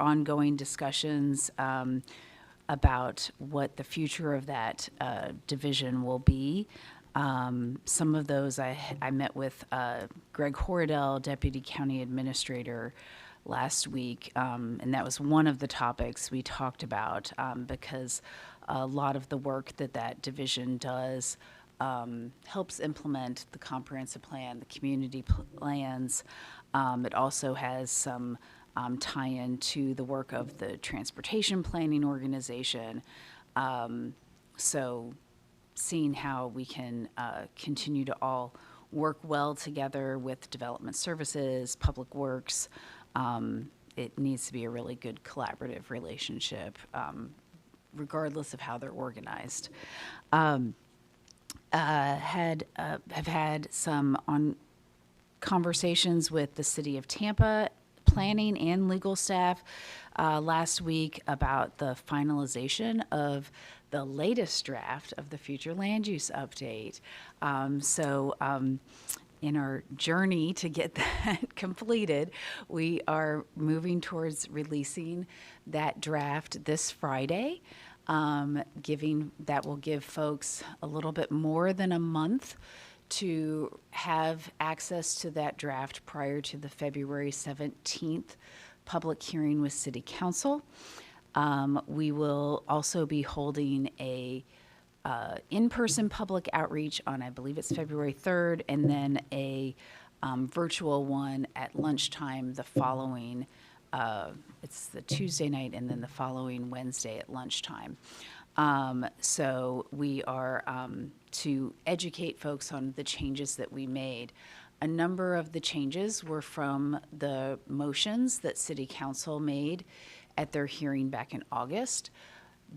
ongoing discussions about what the future of that division will be. Some of those I met with Greg Horadell, Deputy County Administrator, last week, and that was one of the topics we talked about because a lot of the work that division does helps implement the comprehensive plan, the community plans. It also has some tie-in to the work of the transportation planning organization. So seeing how we can continue to all work well together with development services, public works. It needs to be a really good collaborative relationship, regardless of how they're organized. Have had some conversations with the City of Tampa planning and legal staff last week about the finalization of the latest draft of the future land use update. In our journey to get that completed, we are moving towards releasing that draft this Friday, that will give folks a little bit more than a month to have access to that draft prior to the February 17th public hearing with City Council. We will also be holding a in-person public outreach on, I believe it's February 3rd, and then a virtual one at lunchtime the following, it's the Tuesday night, and then the following Wednesday at lunchtime. So we are to educate folks on the changes that we made. A number of the changes were from the motions that City Council made at their hearing back in August.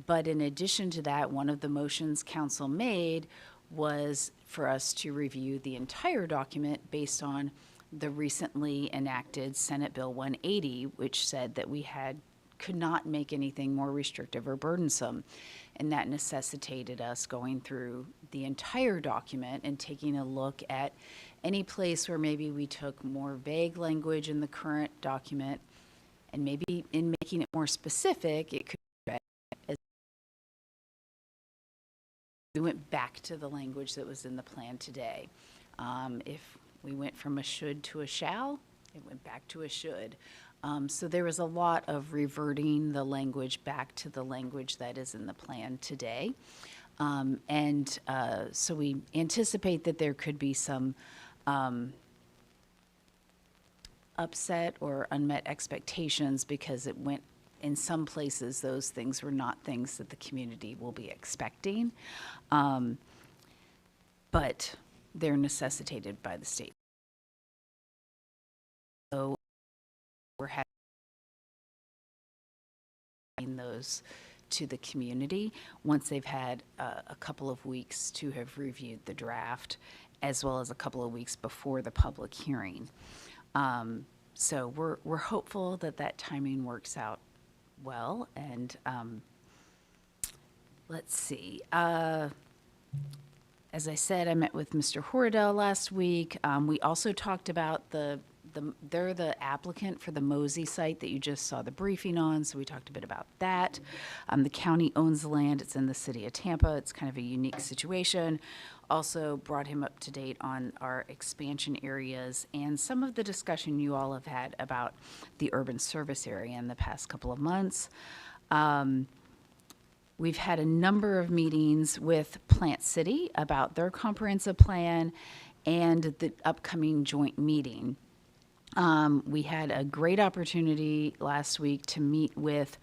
But in addition to that, one of the motions council made was for us to review the entire document based on the recently enacted Senate Bill 180, which said that we had could not make anything more restrictive or burdensome. And that necessitated us going through the entire document and taking a look at any place where maybe we took more vague language in the current document, and maybe in making it more specific, it could be read as we went back to the language that was in the plan today. If we went from a should to a shall, it went back to a should. So there was a lot of reverting the language back to the language that is in the plan today. So we anticipate that there could be some upset or unmet expectations because it went, in some places, those things were not things that the community will be expecting. But they're necessitated by the state. So we're having those to the community once they've had a couple of weeks to have reviewed the draft, as well as a couple of weeks before the public hearing. So we're hopeful that that timing works out well. And let's see. As I said, I met with Mr. Horadell last week. We also talked about they're the applicant for the Mosey site that you just saw the briefing on, so we talked a bit about that. The county owns the land. It's in the city of Tampa. It's kind of a unique situation. Also brought him up to date on our expansion areas and some of the discussion you all have had about the urban service area in the past couple of months. We've had a number of meetings with Plant City about their comprehensive plan and the upcoming joint meeting. We had a great opportunity last week to meet with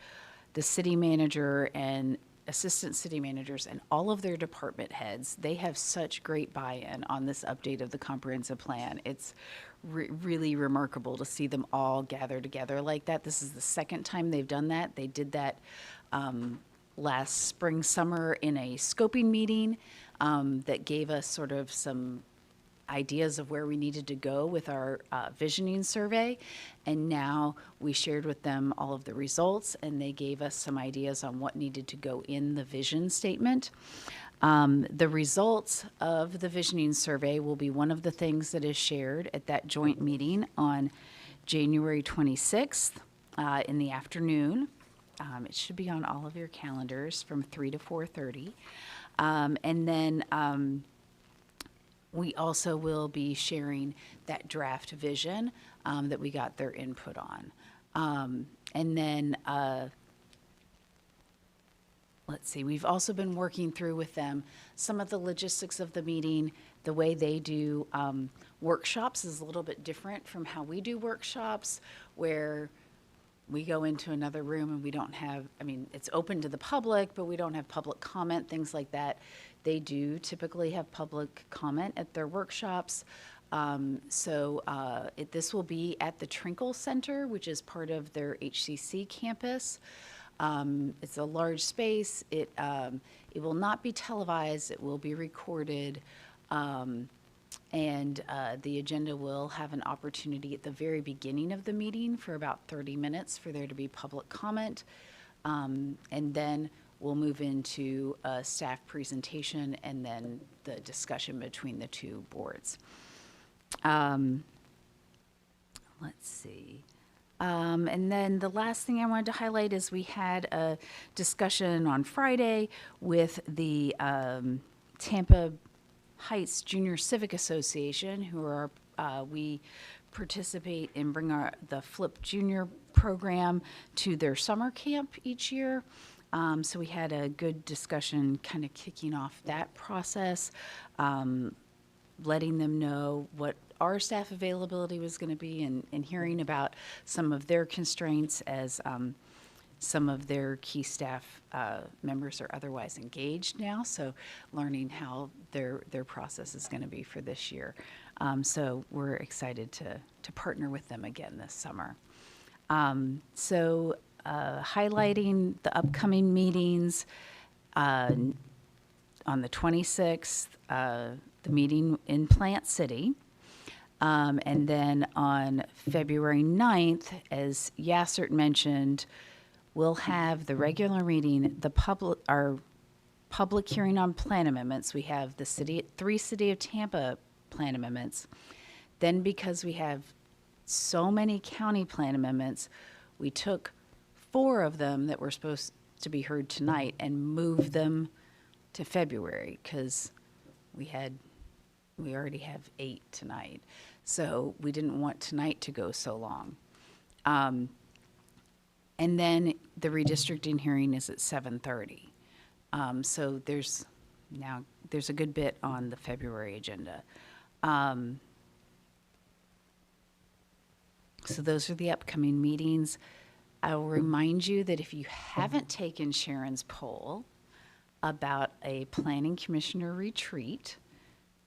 the city manager and assistant city managers and all of their department heads. They have such great buy-in on this update of the comprehensive plan. It's really remarkable to see them all gather together like that. This is the second time they've done that. They did that last spring, summer in a scoping meeting that gave us sort of some ideas of where we needed to go with our visioning survey. And now we shared with them all of the results, and they gave us some ideas on what needed to go in the vision statement. The results of the visioning survey will be one of the things that is shared at that joint meeting on January 26th in the afternoon. It should be on all of your calendars from 3 to 4:30. And then we also will be sharing that draft vision that we got their input on. And then, let's see, we've also been working through with them some of the logistics of the meeting. The way they do workshops is a little bit different from how we do workshops, where we go into another room and we don't have, I mean, it's open to the public, but we don't have public comment, things like that. They do typically have public comment at their workshops. This will be at the Trinkle Center, which is part of their HCC campus. It's a large space. It will not be televised. It will be recorded. The agenda will have an opportunity at the very beginning of the meeting for about 30 minutes for there to be public comment. And then we'll move into a staff presentation and then the discussion between the two boards. Let's see. And then the last thing I wanted to highlight is we had a discussion on Friday with the Tampa Heights Junior Civic Association, who are, we participate and bring the Flip Junior program to their summer camp each year. So we had a good discussion kind of kicking off that process, letting them know what our staff availability was going to be and hearing about some of their constraints as some of their key staff members are otherwise engaged now, so learning how their process is going to be for this year. So we're excited to partner with them again this summer. Highlighting the upcoming meetings, on the 26th, the meeting in Plant City. And then on February 9th, as Yassert mentioned, we'll have the regular meeting, our public hearing on plan amendments. We have the three City of Tampa plan amendments. Then because we have so many county plan amendments, we took 4 of them that were supposed to be heard tonight and moved them to February because we already have 8 tonight. So we didn't want tonight to go so long. And then the redistricting hearing is at 7:30. So there's a good bit on the February agenda. So those are the upcoming meetings. I will remind you that if you haven't taken Sharon's poll about a planning commissioner retreat,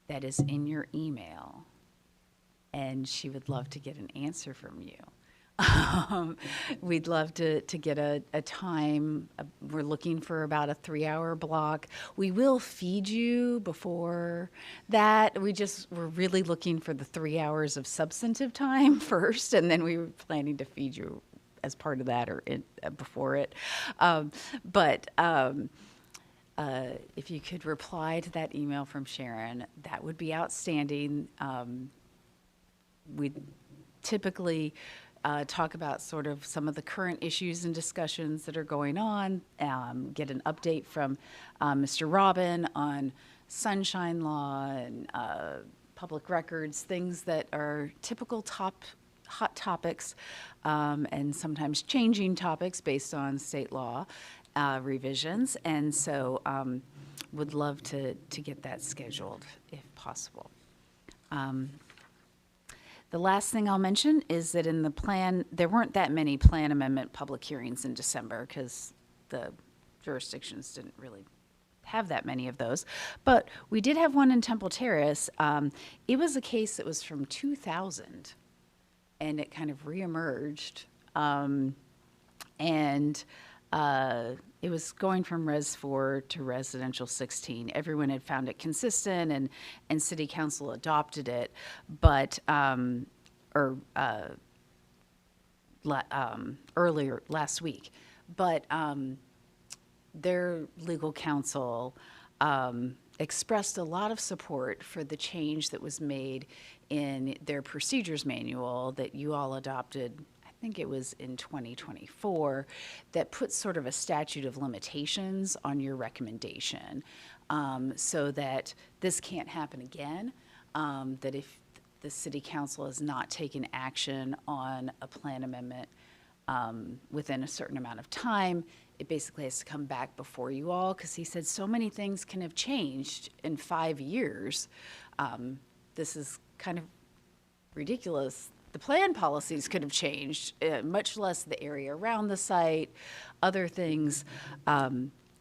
that is in your email, and she would love to get an answer from you. We'd love to get a time. We're looking for about a 3-hour block. We will feed you before that. We're really looking for the 3 hours of substantive time first, and then we were planning to feed you as part of that or before it. If you could reply to that email from Sharon, that would be outstanding. We typically talk about sort of some of the current issues and discussions that are going on, get an update from Mr. Robin on sunshine law and public records, things that are typical hot topics and sometimes changing topics based on state law revisions. And so would love to get that scheduled if possible. The last thing I'll mention is that in the plan, there weren't that many plan amendment public hearings in December because the jurisdictions didn't really have that many of those. But we did have one in Temple Terrace. It was a case that was from 2000, and it kind of reemerged. It was going from Res 4 to Residential 16. Everyone had found it consistent, and City Council adopted it, but earlier last week. But their legal counsel expressed a lot of support for the change that was made in their procedures manual that you all adopted. I think it was in 2024, that puts sort of a statute of limitations on your recommendation, so that this can't happen again, that if the City Council has not taken action on a plan amendment within a certain amount of time, it basically has to come back before you all, because he said so many things can have changed in 5 years. This is kind of ridiculous. The plan policies could have changed, much less the area around the site, other things.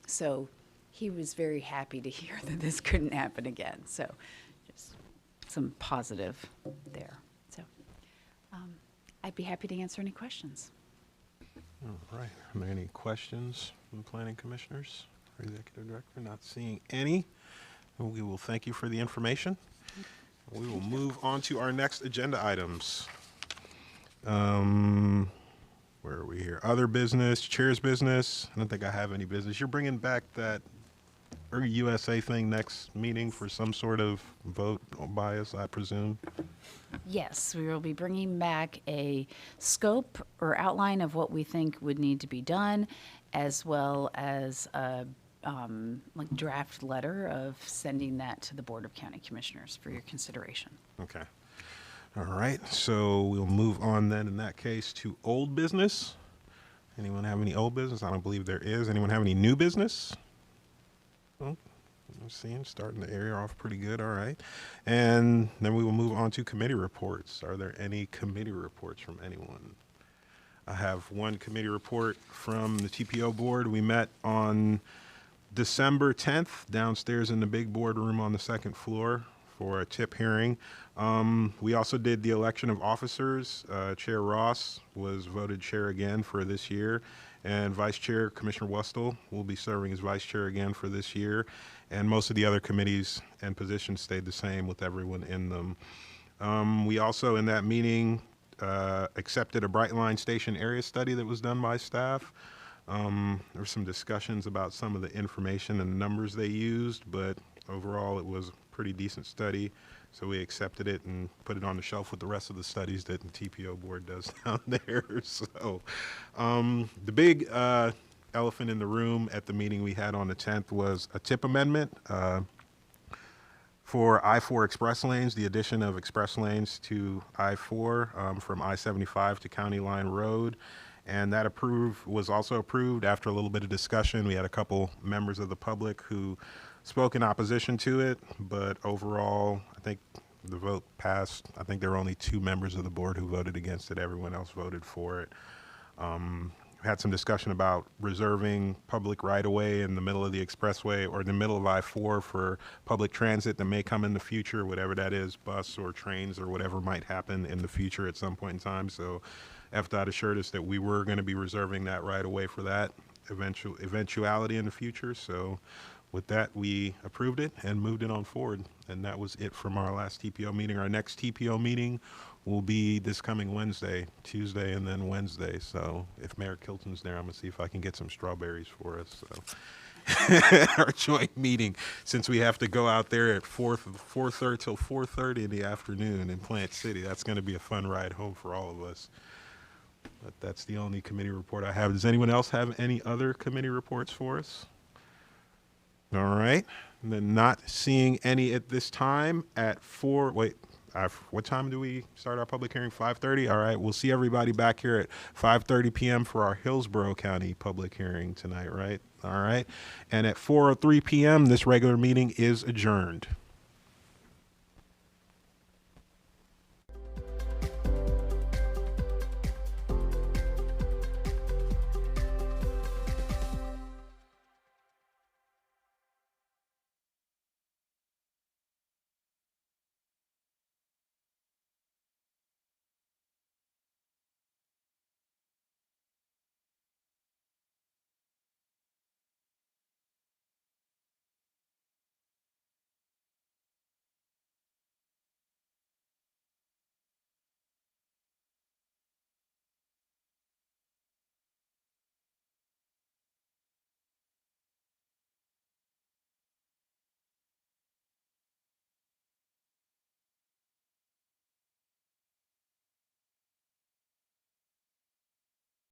So he was very happy to hear that this couldn't happen again. So just some positive there. So I'd be happy to answer any questions. All right. Are there any questions from the planning commissioners or executive director? Not seeing any. We will thank you for the information. We will move on to our next agenda items. Where are we here? Other business, chair's business. I don't think I have any business. You're bringing back that USA thing next meeting for some sort of vote by us, I presume? Yes, we will be bringing back a scope or outline of what we think would need to be done, as well as a draft letter of sending that to the Board of County Commissioners for your consideration. Okay. All right, so we'll move on then in that case to old business. Anyone have any old business? I don't believe there is. Anyone have any new business? Oh, I'm seeing starting the area off pretty good. All right. And then we will move on to committee reports. Are there any committee reports from anyone? I have one committee report from the TPO board. We met on December 10th downstairs in the big boardroom on the second floor for a tip hearing. We also did the election of officers. Chair Ross was voted chair again for this year, and Vice Chair Commissioner Westall will be serving as Vice Chair again for this year, and most of the other committees and positions stayed the same with everyone in them. We also, in that meeting, accepted a Brightline Station area study that was done by staff. There were some discussions about some of the information and numbers they used, but overall it was a pretty decent study. So we accepted it and put it on the shelf with the rest of the studies that the TPO board does down there. So the big elephant in the room at the meeting we had on the 10th was a TIP amendment for I-4 express lanes, the addition of express lanes to I-4 from I-75 to County Line Road. And that was also approved after a little bit of discussion. We had a couple members of the public who spoke in opposition to it, but overall, I think the vote passed. I think there were only 2 members of the board who voted against it. Everyone else voted for it. We had some discussion about reserving public right-of-way in the middle of the expressway or in the middle of I-4 for public transit that may come in the future, whatever that is, bus or trains or whatever might happen in the future at some point in time. So FDOT assured us that we were going to be reserving that right-of-way for that eventuality in the future. So with that, we approved it and moved it on forward. And that was it from our last TPO meeting. Our next TPO meeting will be this coming Wednesday, Tuesday, and then Wednesday. So if Mayor Kilton's there, I'm going to see if I can get some strawberries for us. So our joint meeting, since we have to go out there at 4:30 till 4:30 in the afternoon in Plant City, that's going to be a fun ride home for all of us. But that's the only committee report I have. Does anyone else have any other committee reports for us? All right. And then not seeing any at this time at what time do we start our public hearing? 5:30? All right. We'll see everybody back here at 5:30 p.m. for our Hillsborough County public hearing tonight, right? All right. And at 4:03 p.m., this regular meeting is adjourned.